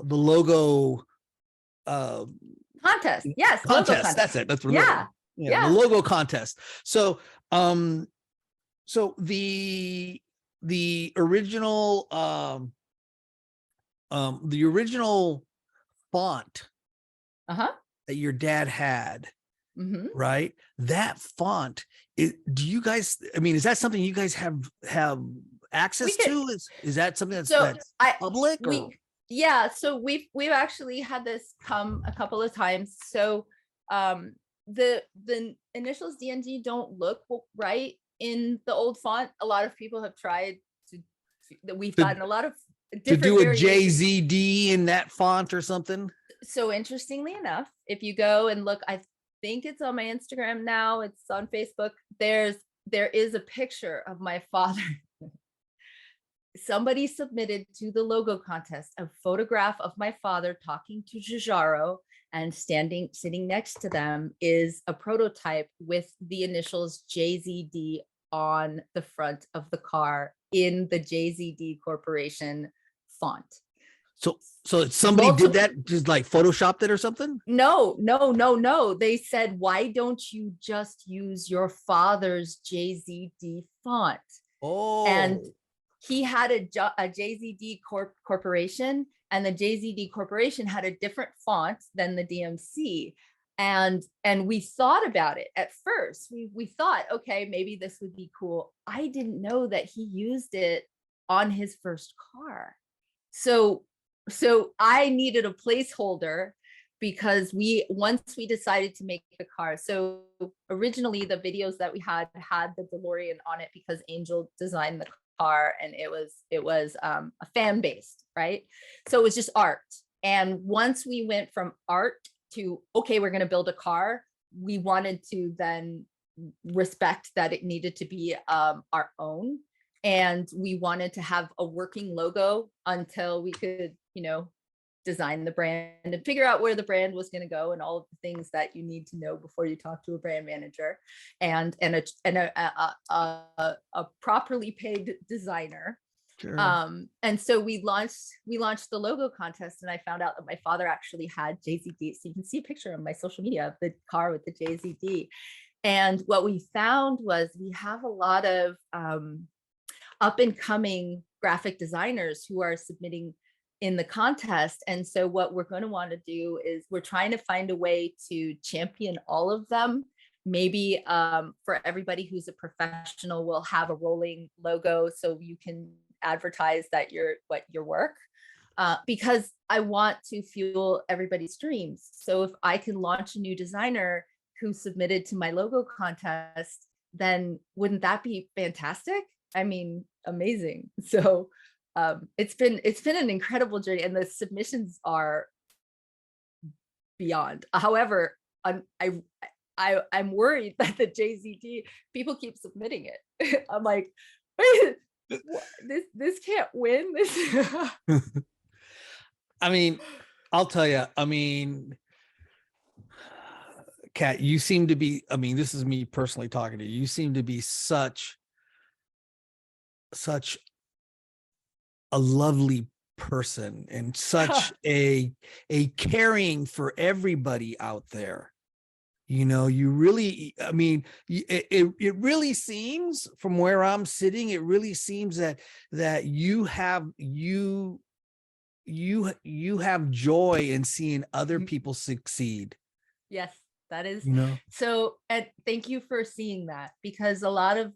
logo Contest. Yes, logo contest. contest. That's it. That's what Yeah. the Yeah. logo contest. So so the original font Uh-huh. that your dad had, Mm-hmm. right? That font, do you guys, I mean, is that something you guys have We access could, to? Is that something so that's public, or? yeah, so we've actually had this come a couple of times. So the initials DNG don't look right in the old font. A lot of people have tried that we've gotten a lot of To different do a variations. JZD in that font or something? So interestingly enough, if you go and look, I think it's on my Instagram now, it's on Facebook, there is a picture of my father. Somebody submitted to the logo contest a photograph of my father talking to Giugiaro, and sitting next to them is a prototype with the initials JZD on the front of the car in the JZD Corporation font. So somebody did that, just like photoshopped it or something? No. They said, why don't you just use your father's JZD font? And Oh, he had a JZD corporation, and the JZD corporation had a different font than the DMC. And we thought about it at first. We thought, okay, maybe this would be cool. I didn't know that he used it on his first car. So I needed a placeholder, because once we decided to make the car. So originally the videos that we had the DeLorean on it because Angel designed the car, and it was a fan based, right? So it was just art. And once we went from art to, okay, we're going to build a car, we wanted to then respect that it needed to be our own, and we wanted to have a working logo until we could, design the brand and figure out where the brand was going to go, and all of the things that you need to know before you talk to a brand manager, and a properly paid designer. sure. And so we launched the logo contest, and I found out that my father actually had JZD. So you can see a picture on my social media of the car with the JZD. And what we found was we have a lot of up and coming graphic designers who are submitting in the contest. And so what we're going to want to do is we're trying to find a way to champion all of them. Maybe for everybody who's a professional, we'll have a rolling logo so you can advertise that your work, because I want to fuel everybody's dreams. So if I can launch a new designer who submitted to my logo contest, then wouldn't that be fantastic? I mean, amazing. So it's been an incredible journey, and the submissions are beyond. However, I'm worried that the JZD people keep submitting it. I'm like, this can't win. This. I mean, I'll tell you. I mean, Kat, you seem to be. I mean, this is me personally talking to you. You seem to be such a lovely person, and such a caring for everybody out there. You really, I mean, it really seems, from where I'm sitting, it really seems that you have joy in seeing other people succeed. Yes, that is You so. And thank you for seeing that, because a lot of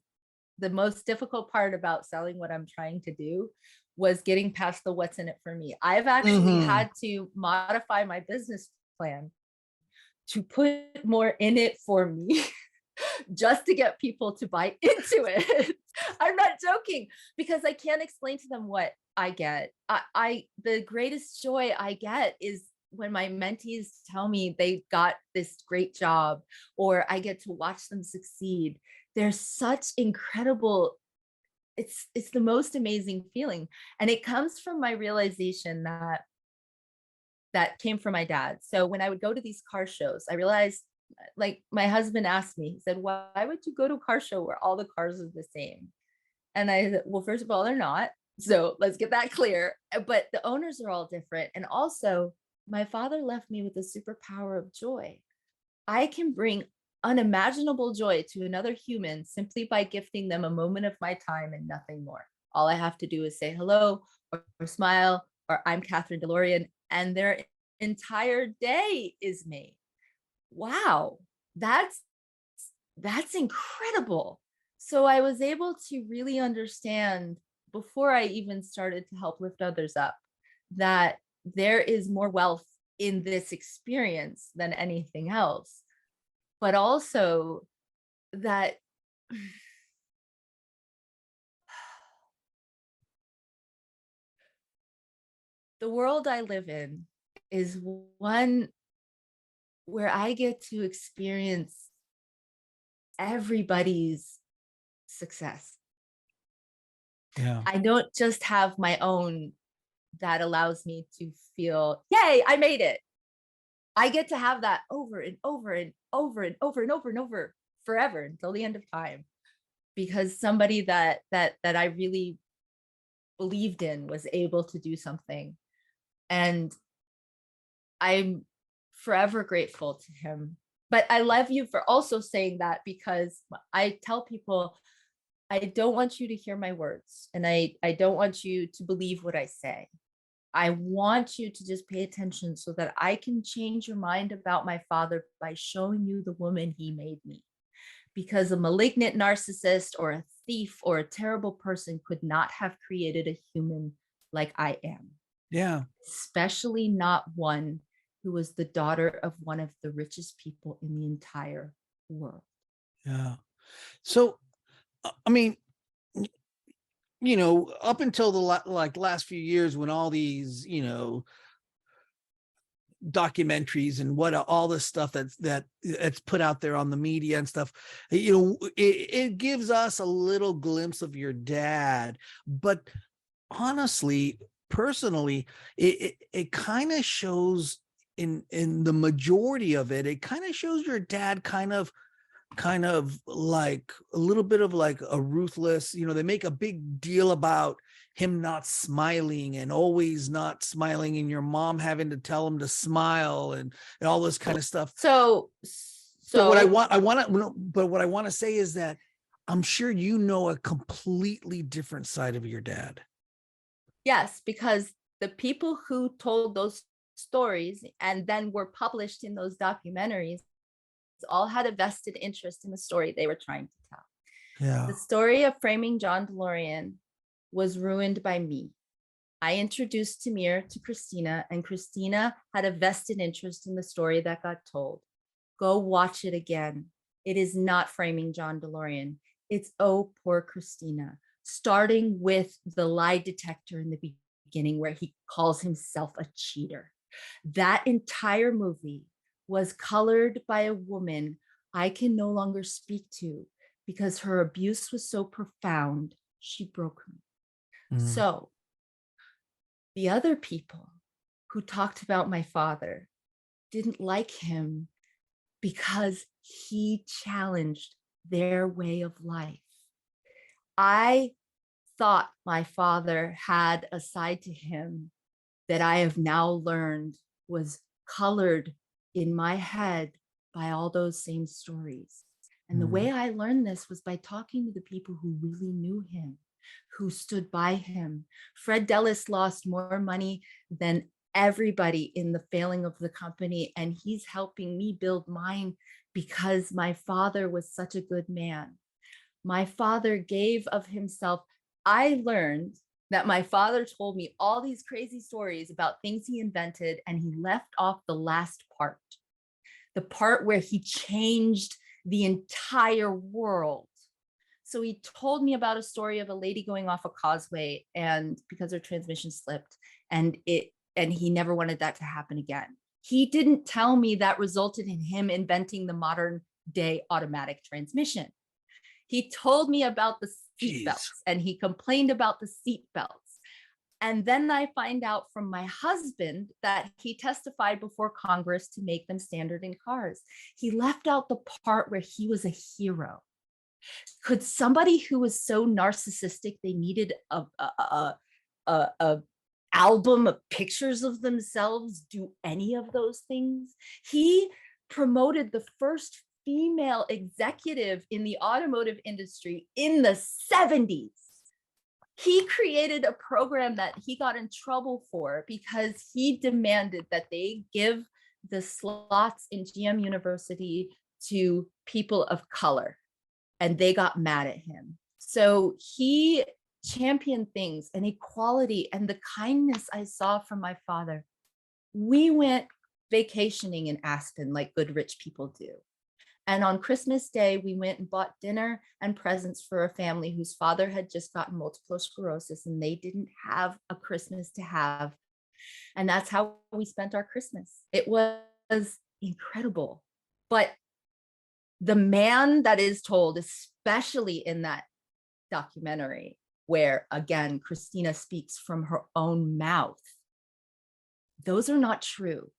the most difficult part about selling what I'm trying to do was getting past the what's in it for me. I've actually had to modify my business plan to put more in it for me just to get people to buy into it. I'm not joking, because I can't explain to them what I get. The greatest joy I get is when my mentees tell me they got this great job, or I get to watch them succeed. There's such incredible, it's the most amazing feeling. And it comes from my realization that came from my dad. So when I would go to these car shows, I realized like my husband asked me, he said, why would you go to a car show where all the cars are the same? And I said, well, first of all, they're not. So let's get that clear. But the owners are all different. And also, my father left me with the superpower of joy. I can bring unimaginable joy to another human simply by gifting them a moment of my time and nothing more. All I have to do is say hello or smile or I'm Catherine DeLorean, and their entire day is made. Wow, that's incredible. So I was able to really understand before I even started to help lift others up that there is more wealth in this experience than anything else, but also that the world I live in is one where I get to experience everybody's success. Yeah. I don't just have my own that allows me to feel, yay, I made it. I get to have that over and over and over and over and over and over forever until the end of time, because somebody that I really believed in was able to do something. And I'm forever grateful to him. But I love you for also saying that, because I tell people, I don't want you to hear my words, and I don't want you to believe what I say. I want you to just pay attention so that I can change your mind about my father by showing you the woman he made me. Because a malignant narcissist or a thief or a terrible person could not have created a human like I am. Yeah. Especially not one who was the daughter of one of the richest people in the entire world. Yeah. So, I mean, up until the last few years, when all these, documentaries and what all this stuff that's put out there on the media and stuff, it gives us a little glimpse of your dad. But honestly, personally, it kind of shows in the majority of it kind of shows your dad kind of like a little bit of like a ruthless, they make a big deal about him not smiling and always not smiling, and your mom having to tell him to smile and all this kind of stuff. So But what I want to say is that I'm sure a completely different side of your dad. yes, because the people who told those stories and then were published in those documentaries all had a vested interest in the story they were trying to tell. Yeah. The story of framing John DeLorean was ruined by me. I introduced Tamir to Christina, and Christina had a vested interest in the story that got told. Go watch it again. It is not framing John DeLorean. It's Oh, Poor Christina, starting with the lie detector in the beginning where he calls himself a cheater. That entire movie was colored by a woman I can no longer speak to because her abuse was so profound, she broke me. So the other people who talked about my father didn't like him because he challenged their way of life. I thought my father had a side to him that I have now learned was colored in my head by all those same stories. And the way I learned this was by talking to the people who really knew him, who stood by him. Fred Dulles lost more money than everybody in the failing of the company, and he's helping me build mine because my father was such a good man. My father gave of himself. I learned that my father told me all these crazy stories about things he invented, and he left off the last part, the part where he changed the entire world. So he told me about a story of a lady going off a causeway, and because her transmission slipped, and he never wanted that to happen again. He didn't tell me that resulted in him inventing the modern day automatic transmission. He told me about the seat belts, and he complained about the seat belts. And then I find out from my husband that he testified before Congress to make them standard in cars. He left out the part where he was a hero. Could somebody who was so narcissistic they needed a album of pictures of themselves do any of those things? He promoted the first female executive in the automotive industry in the 70s. He created a program that he got in trouble for because he demanded that they give the slots in GM University to people of color, and they got mad at him. So he championed things and equality and the kindness I saw from my father. We went vacationing in Aspen like good rich people do. And on Christmas Day, we went and bought dinner and presents for a family whose father had just gotten multiple sclerosis and they didn't have a Christmas to have. And that's how we spent our Christmas. It was incredible. But the man that is told, especially in that documentary, where again, Christina speaks from her own mouth, those are not true.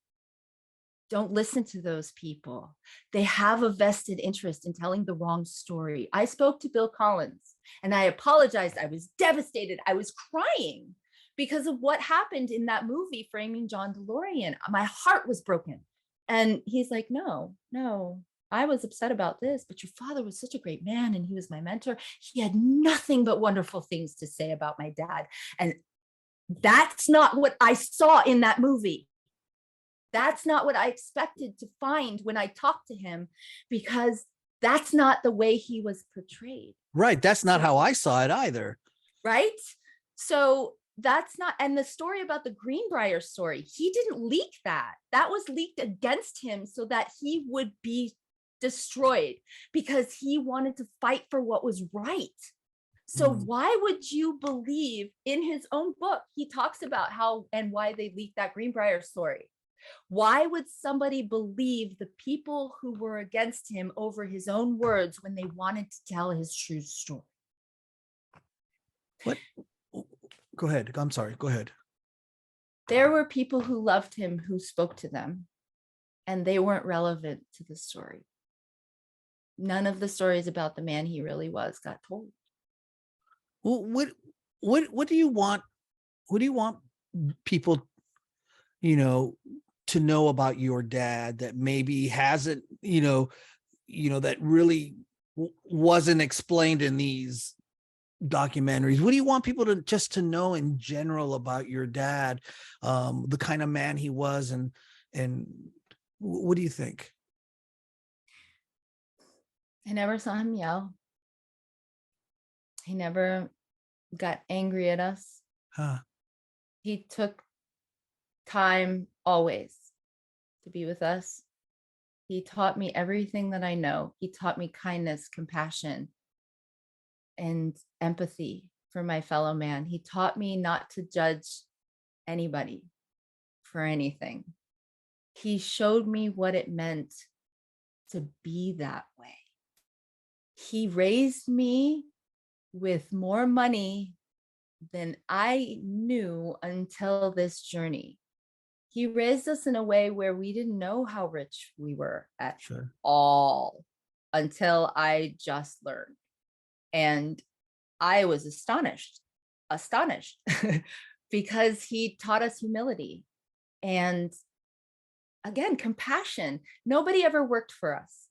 Don't listen to those people. They have a vested interest in telling the wrong story. I spoke to Bill Collins and I apologized. I was devastated. I was crying because of what happened in that movie, Framing John DeLorean. My heart was broken. And he's like, no, I was upset about this, but your father was such a great man and he was my mentor. He had nothing but wonderful things to say about my dad. And that's not what I saw in that movie. That's not what I expected to find when I talked to him, because that's not the way he was portrayed. Right. That's not how I saw it either. Right. So that's not, and the story about the Greenbrier story, he didn't leak that. That was leaked against him so that he would be destroyed because he wanted to fight for what was right. So why would you believe in his own book? He talks about how and why they leaked that Greenbrier story. Why would somebody believe the people who were against him over his own words when they wanted to tell his true story? What? Go ahead. I'm sorry. Go ahead. There were people who loved him who spoke to them, and they weren't relevant to the story. None of the stories about the man he really was got told. Well, what do you want? What do you want people, to know about your dad that maybe hasn't, that really wasn't explained in these documentaries? What do you want people to know in general about your dad, the kind of man he was, and what do you think? I never saw him yell. He never got angry at us. Huh. He took time always to be with us. He taught me everything that I know. He taught me kindness, compassion, and empathy for my fellow man. He taught me not to judge anybody for anything. He showed me what it meant to be that way. He raised me with more money than I knew until this journey. He raised us in a way where we didn't know how rich we were at all until I just learned. And I was astonished because he taught us humility and, again, compassion. Nobody ever worked for us.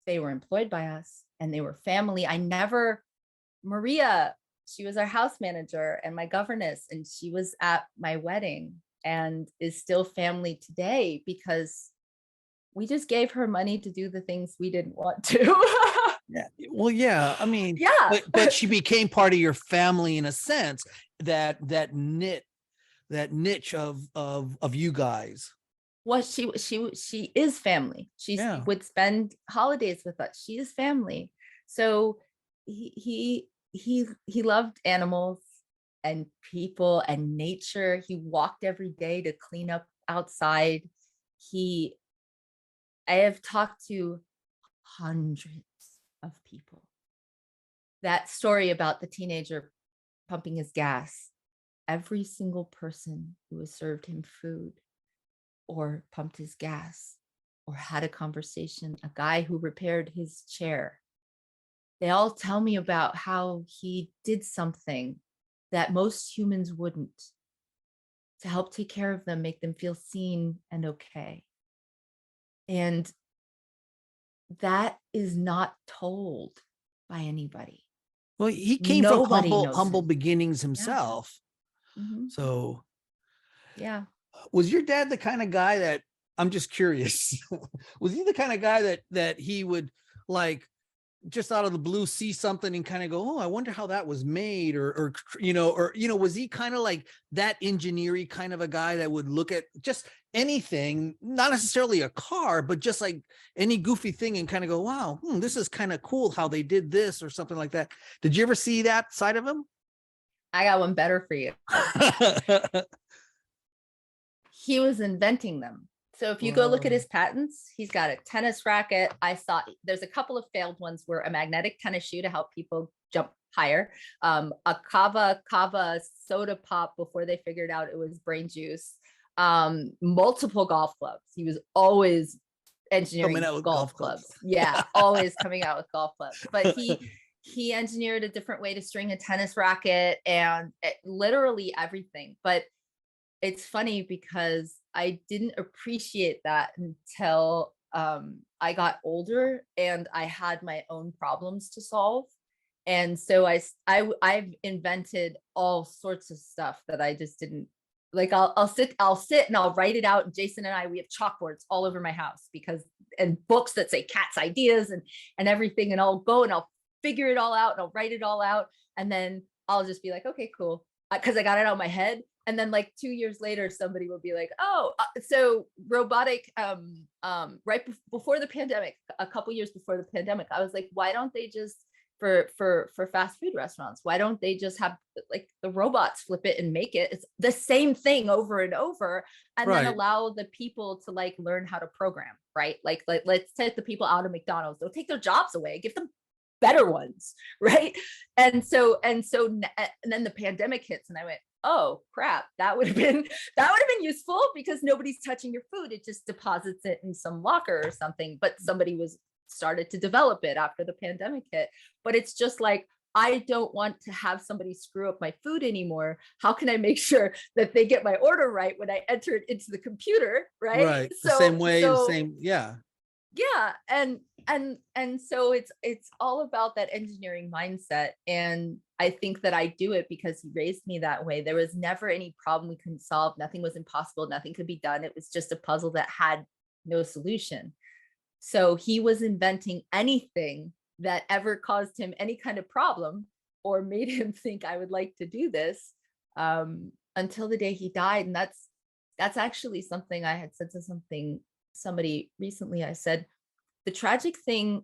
They were employed by us and they were family. Maria, she was our house manager and my governess, and she was at my wedding and is still family today because we just gave her money to do the things we didn't want to. Yeah. Well, yeah. I mean, yeah. but she became part of your family in a sense, that niche of you guys. Well, she is family. She would spend holidays with us. She is family. So he loved animals and people and nature. He walked every day to clean up outside. I have talked to hundreds of people. That story about the teenager pumping his gas, every single person who has served him food or pumped his gas or had a conversation, a guy who repaired his chair, they all tell me about how he did something that most humans wouldn't, to help take care of them, make them feel seen and okay. And that is not told by anybody. Well, he came from Nobody knows humble him. beginnings Yeah. himself. Mhm. So Yeah. was your dad the kind of guy that, I'm just curious, was he the kind of guy that he would like just out of the blue see something and kind of go, oh, I wonder how that was made, or was he kind of like that engineering kind of a guy that would look at just anything, not necessarily a car, but just like any goofy thing and kind of go, wow, this is kind of cool how they did this or something like that. Did you ever see that side of him? I got one better for you. He was inventing them. So if you go look at his patents, he's got a tennis racket. I saw there's a couple of failed ones where a magnetic tennis shoe to help people jump higher, a kava soda pop before they figured out it was brain juice, multiple golf clubs. He was always engineering Coming out with golf clubs. Yeah, always coming out with golf clubs. But he engineered a different way to string a tennis racket and literally everything. But it's funny because I didn't appreciate that until I got older and I had my own problems to solve. And so I've invented all sorts of stuff that I just didn't like. I'll sit and I'll write it out. Jason and I, we have chalkboards all over my house and books that say Cat's ideas and everything. And I'll go and I'll figure it all out and I'll write it all out. And then I'll just be like, okay, cool. Cause I got it out of my head. And then like 2 years later, somebody will be like, oh, so robotic, right before the pandemic, a couple years before the pandemic, I was like, why don't they just, for fast food restaurants, why don't they just have like the robots flip it and make it? It's the same thing over and over. And then allow the people to like learn how to program, right? Like let's take the people out of McDonald's, they'll take their jobs away, give them better ones, right? And then the pandemic hits and I went, oh crap, that would have been useful because nobody's touching your food. It just deposits it in some locker or something. But somebody started to develop it after the pandemic hit. But it's just like, I don't want to have somebody screw up my food anymore. How can I make sure that they get my order right when I enter it into the computer, right? Right. The same way, the same, yeah. Yeah. And so it's all about that engineering mindset. And I think that I do it because he raised me that way. There was never any problem we couldn't solve. Nothing was impossible. Nothing could be done. It was just a puzzle that had no solution. So he was inventing anything that ever caused him any kind of problem or made him think I would like to do this, until the day he died. And that's actually something I had said to somebody recently. I said, the tragic thing,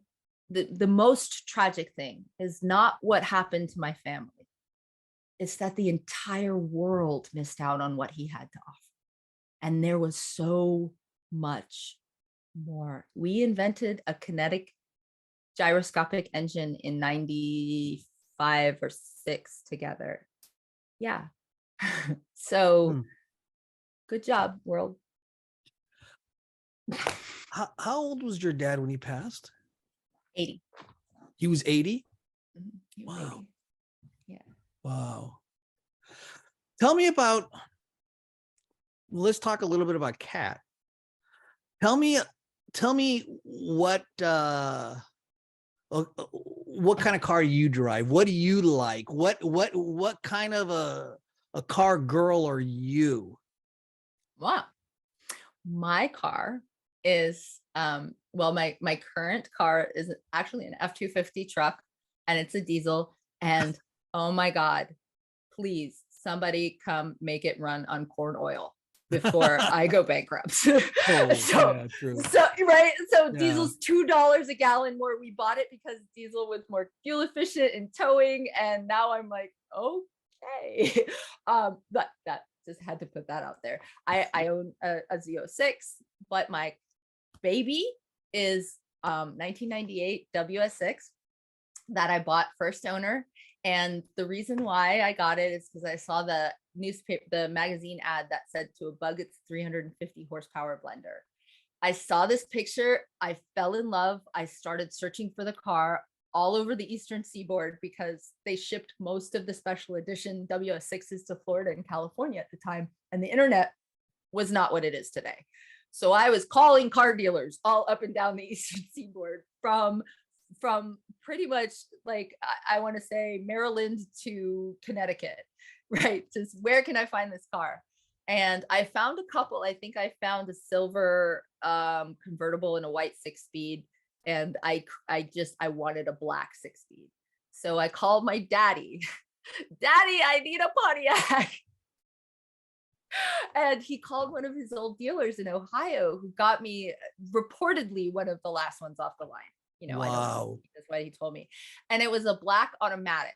the most tragic thing is not what happened to my family. It's that the entire world missed out on what he had to offer. And there was so much more. We invented a kinetic gyroscopic engine in 95 or 6 together. Yeah. So good job, world. How old was your dad when he passed? 80. He was 80? He was Wow. 80. Yeah. Wow. Tell me about, let's talk a little bit about Kat. Tell me what kind of car you drive? What do you like? What kind of a car girl are you? Wow. My car is my current car is actually an F-250 truck, and it's a diesel. And oh my God, please somebody come make it run on corn oil before I go bankrupt. Yeah, true. So right. So yeah. Diesel's $2 a gallon more. We bought it because diesel was more fuel efficient in towing. And now I'm like, okay. But that just had to put that out there. I own a Z06, but my baby is 1998 WS6 that I bought first owner. And the reason why I got it is because I saw the magazine ad that said to a bug, it's 350 horsepower blender. I saw this picture. I fell in love. I started searching for the car all over the Eastern Seaboard because they shipped most of the special edition WS6s to Florida and California at the time. And the internet was not what it is today. So I was calling car dealers all up and down the Eastern Seaboard from pretty much like, I want to say Maryland to Connecticut, right? Just where can I find this car? And I found a couple. I think I found a silver convertible and a white 6-speed. And I wanted a black 6-speed. So I called my daddy. Daddy, I need a Pontiac. And he called one of his old dealers in Ohio who got me reportedly one of the last ones off the line. You know, wow. I don't know. That's what he told me. And it was a black automatic,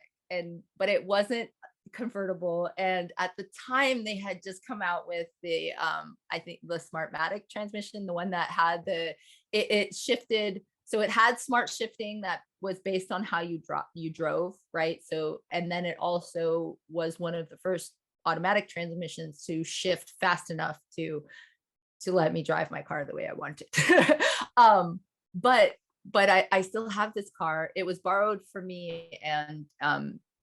but it wasn't convertible. And at the time they had just come out with the I think the Smartmatic transmission, the one that had it shifted. So it had smart shifting that was based on how you drove, right? So, and then it also was one of the first automatic transmissions to shift fast enough to let me drive my car the way I wanted. But I still have this car. It was borrowed from me and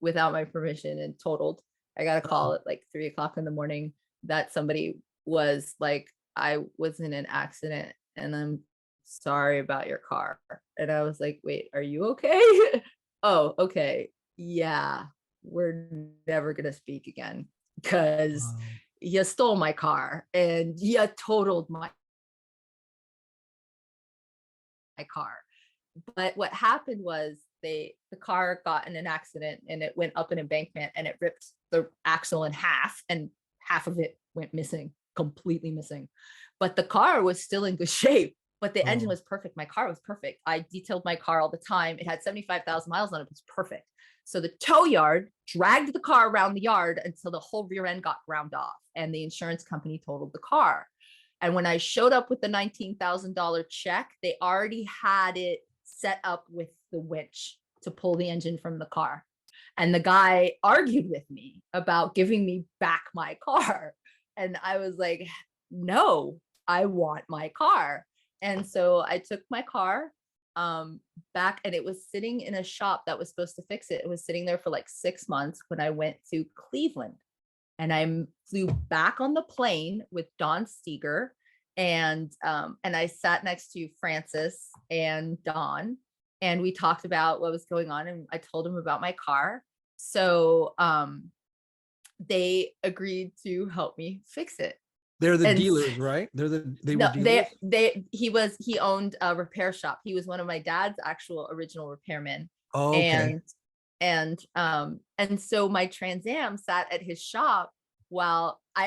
without my permission and totaled. I got a call at like 3 o'clock in the morning that somebody was like, I was in an accident and I'm sorry about your car. And I was like, wait, are you okay? Oh, okay. Yeah, we're never going to speak again because you stole my car and you totaled my car. But what happened was the car got in an accident and it went up an embankment and it ripped the axle in half and half of it went missing, completely missing. But the car was still in good shape, but the engine was perfect. My car was perfect. I detailed my car all the time. It had 75,000 miles on it. It was perfect. So the tow yard dragged the car around the yard until the whole rear end got ground off and the insurance company totaled the car. And when I showed up with the $19,000 check, they already had it set up with the winch to pull the engine from the car. And the guy argued with me about giving me back my car. And I was like, no, I want my car. And so I took my car back and it was sitting in a shop that was supposed to fix it. It was sitting there for like 6 months when I went to Cleveland. And I flew back on the plane with Don Steger and I sat next to Francis and Don and we talked about what was going on and I told him about my car. So they agreed to help me fix it. They're the dealers, right? They were dealers? He owned a repair shop. He was one of my dad's actual original repairmen. Oh, okay. And so my Trans Am sat at his shop while I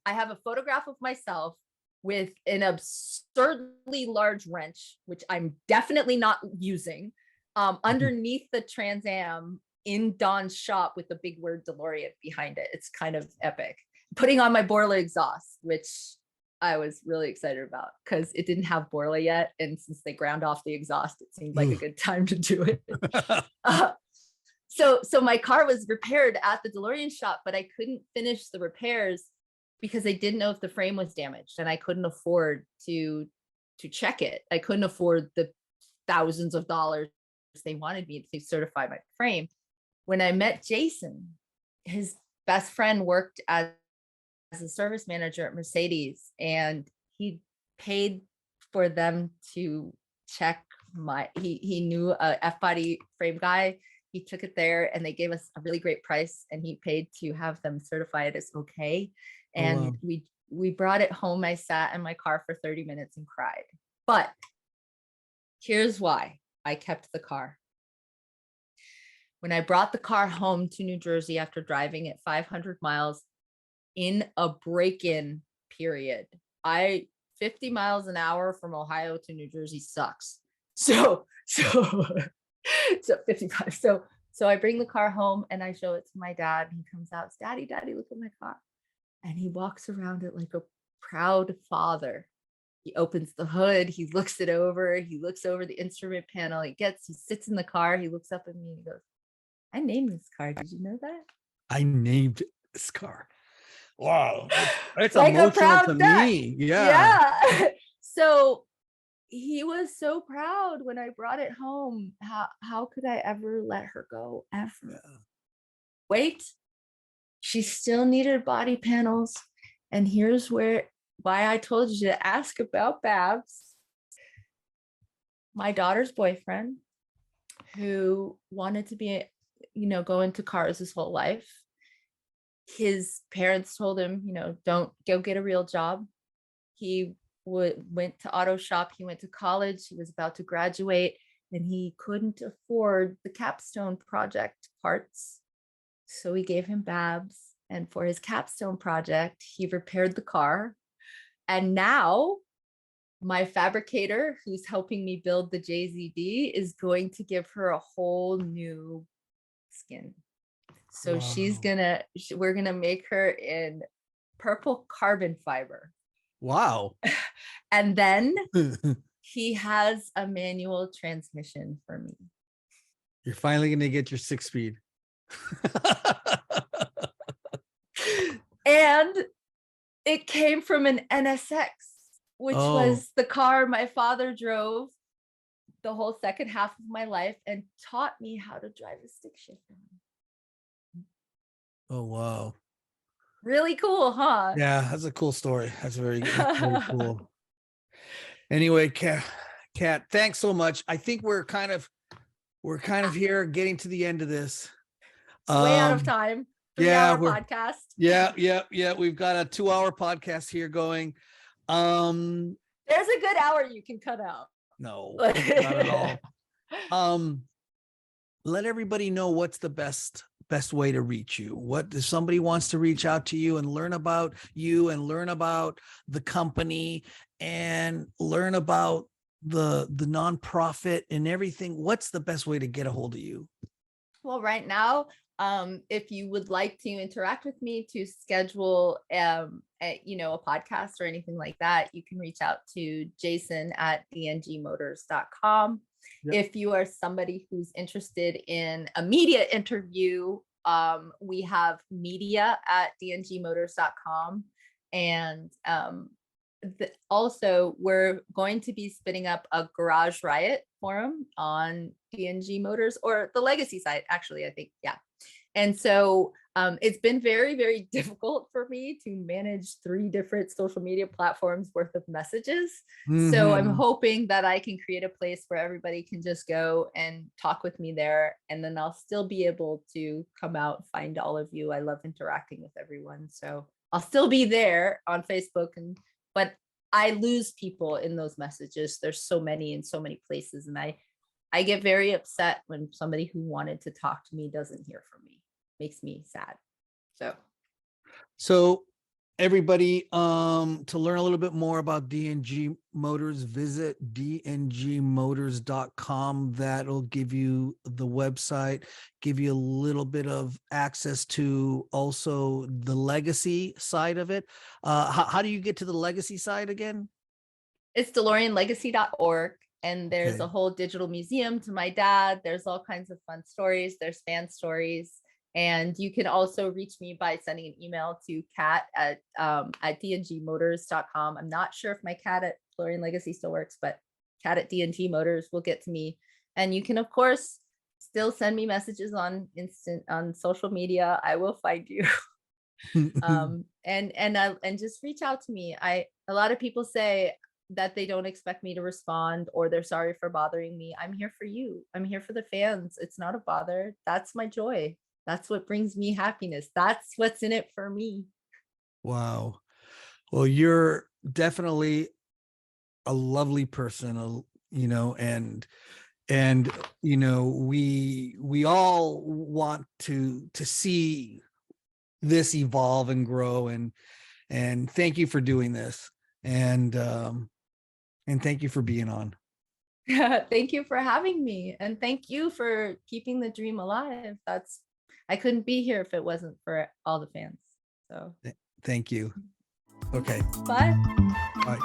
have a photograph of myself with an absurdly large wrench, which I'm definitely not using, underneath the Trans Am in Don's shop with the big word DeLorean behind it. It's kind of epic. Putting on my Borla exhaust, which I was really excited about because it didn't have Borla yet. And since they ground off the exhaust, it seemed like a good time to do it. So my car was repaired at the DeLorean shop, but I couldn't finish the repairs because they didn't know if the frame was damaged and I couldn't afford to check it. I couldn't afford the thousands of dollars they wanted me to certify my frame. When I met Jason, his best friend worked as a service manager at Mercedes and he paid for them to check he knew a F-body frame guy. He took it there and they gave us a really great price and he paid to have them certify it as okay. And we brought it home. I sat in my car for 30 minutes and cried. But here's why I kept the car. When I brought the car home to New Jersey after driving it 500 miles in a break-in period, 50 miles an hour from Ohio to New Jersey sucks. So 55. So I bring the car home and I show it to my dad. And he comes out, Daddy, look at my car. And he walks around it like a proud father. He opens the hood, he looks it over, he looks over the instrument panel, he sits in the car, he looks up at me and he goes, I named this car. Did you know that? I named this car. Wow. It's Like a emotional proud to dad. me. Yeah. Yeah. So he was so proud when I brought it home. How could I ever let her go? Ever. Yeah. Wait, she still needed body panels. And here's why I told you to ask about Babs. My daughter's boyfriend, who wanted to be, go into cars his whole life. His parents told him, don't go get a real job. He went to auto shop. He went to college. He was about to graduate, and he couldn't afford the capstone project parts. So we gave him Babs. And for his capstone project, he repaired the car. And now my fabricator, who's helping me build the JZD, is going to give her a whole new skin. So Wow. we're gonna make her in purple carbon fiber. Wow. And then he has a manual transmission for me. You're finally going to get your 6-speed. And it came from an NSX, which Oh, was the car my father drove the whole second half of my life and taught me how to drive a stick shift. oh, wow. Really cool, huh? Yeah, that's a cool story. That's very cool. Anyway, Kat, thanks so much. I think we're kind of here getting to the end of this. Way out of time. Yeah, 3-hour podcast. yeah. We've got a 2-hour podcast here going. There's a good hour you can cut out. No, not at all. Let everybody know what's the best way to reach you. What if somebody wants to reach out to you and learn about you and learn about the company and learn about the nonprofit and everything, what's the best way to get a hold of you? Well, right now, if you would like to interact with me to schedule a podcast or anything like that, you can reach out to Jason at dngmotors.com. Yep. If you are somebody who's interested in a media interview, we have media at dngmotors.com. And also, we're going to be spinning up a Garage Riot forum on DNG Motors, or the Legacy site, actually, I think. Yeah. And so it's been very, very difficult for me to manage 3 different social media platforms worth of messages. Mm-hmm. So I'm hoping that I can create a place where everybody can just go and talk with me there. And then I'll still be able to come out, find all of you. I love interacting with everyone. So I'll still be there on Facebook, but I lose people in those messages. There's so many in so many places. And I get very upset when somebody who wanted to talk to me doesn't hear from me. Makes me sad. So everybody, to learn a little bit more about DNG Motors, visit dngmotors.com. That'll give you the website, give you a little bit of access to also the legacy side of it. How do you get to the legacy side again? It's DeLoreanLegacy.org. And there's a whole digital museum to my dad. There's all kinds of fun stories. There's fan stories. And you can also reach me by sending an email to Kat at dngmotors.com. I'm not sure if my Kat at DeLorean Legacy still works, but Kat at DNG Motors will get to me. And you can, of course, still send me messages on social media. I will find you. And just reach out to me. A lot of people say that they don't expect me to respond, or they're sorry for bothering me. I'm here for you. I'm here for the fans. It's not a bother. That's my joy. That's what brings me happiness. That's what's in it for me. Wow. Well, you're definitely a lovely person, and we all want to see this evolve and grow, and thank you for doing this, and thank you for being on. Thank you for having me, and thank you for keeping the dream alive. I couldn't be here if it wasn't for all the fans. So thank you. Okay. Bye. Bye.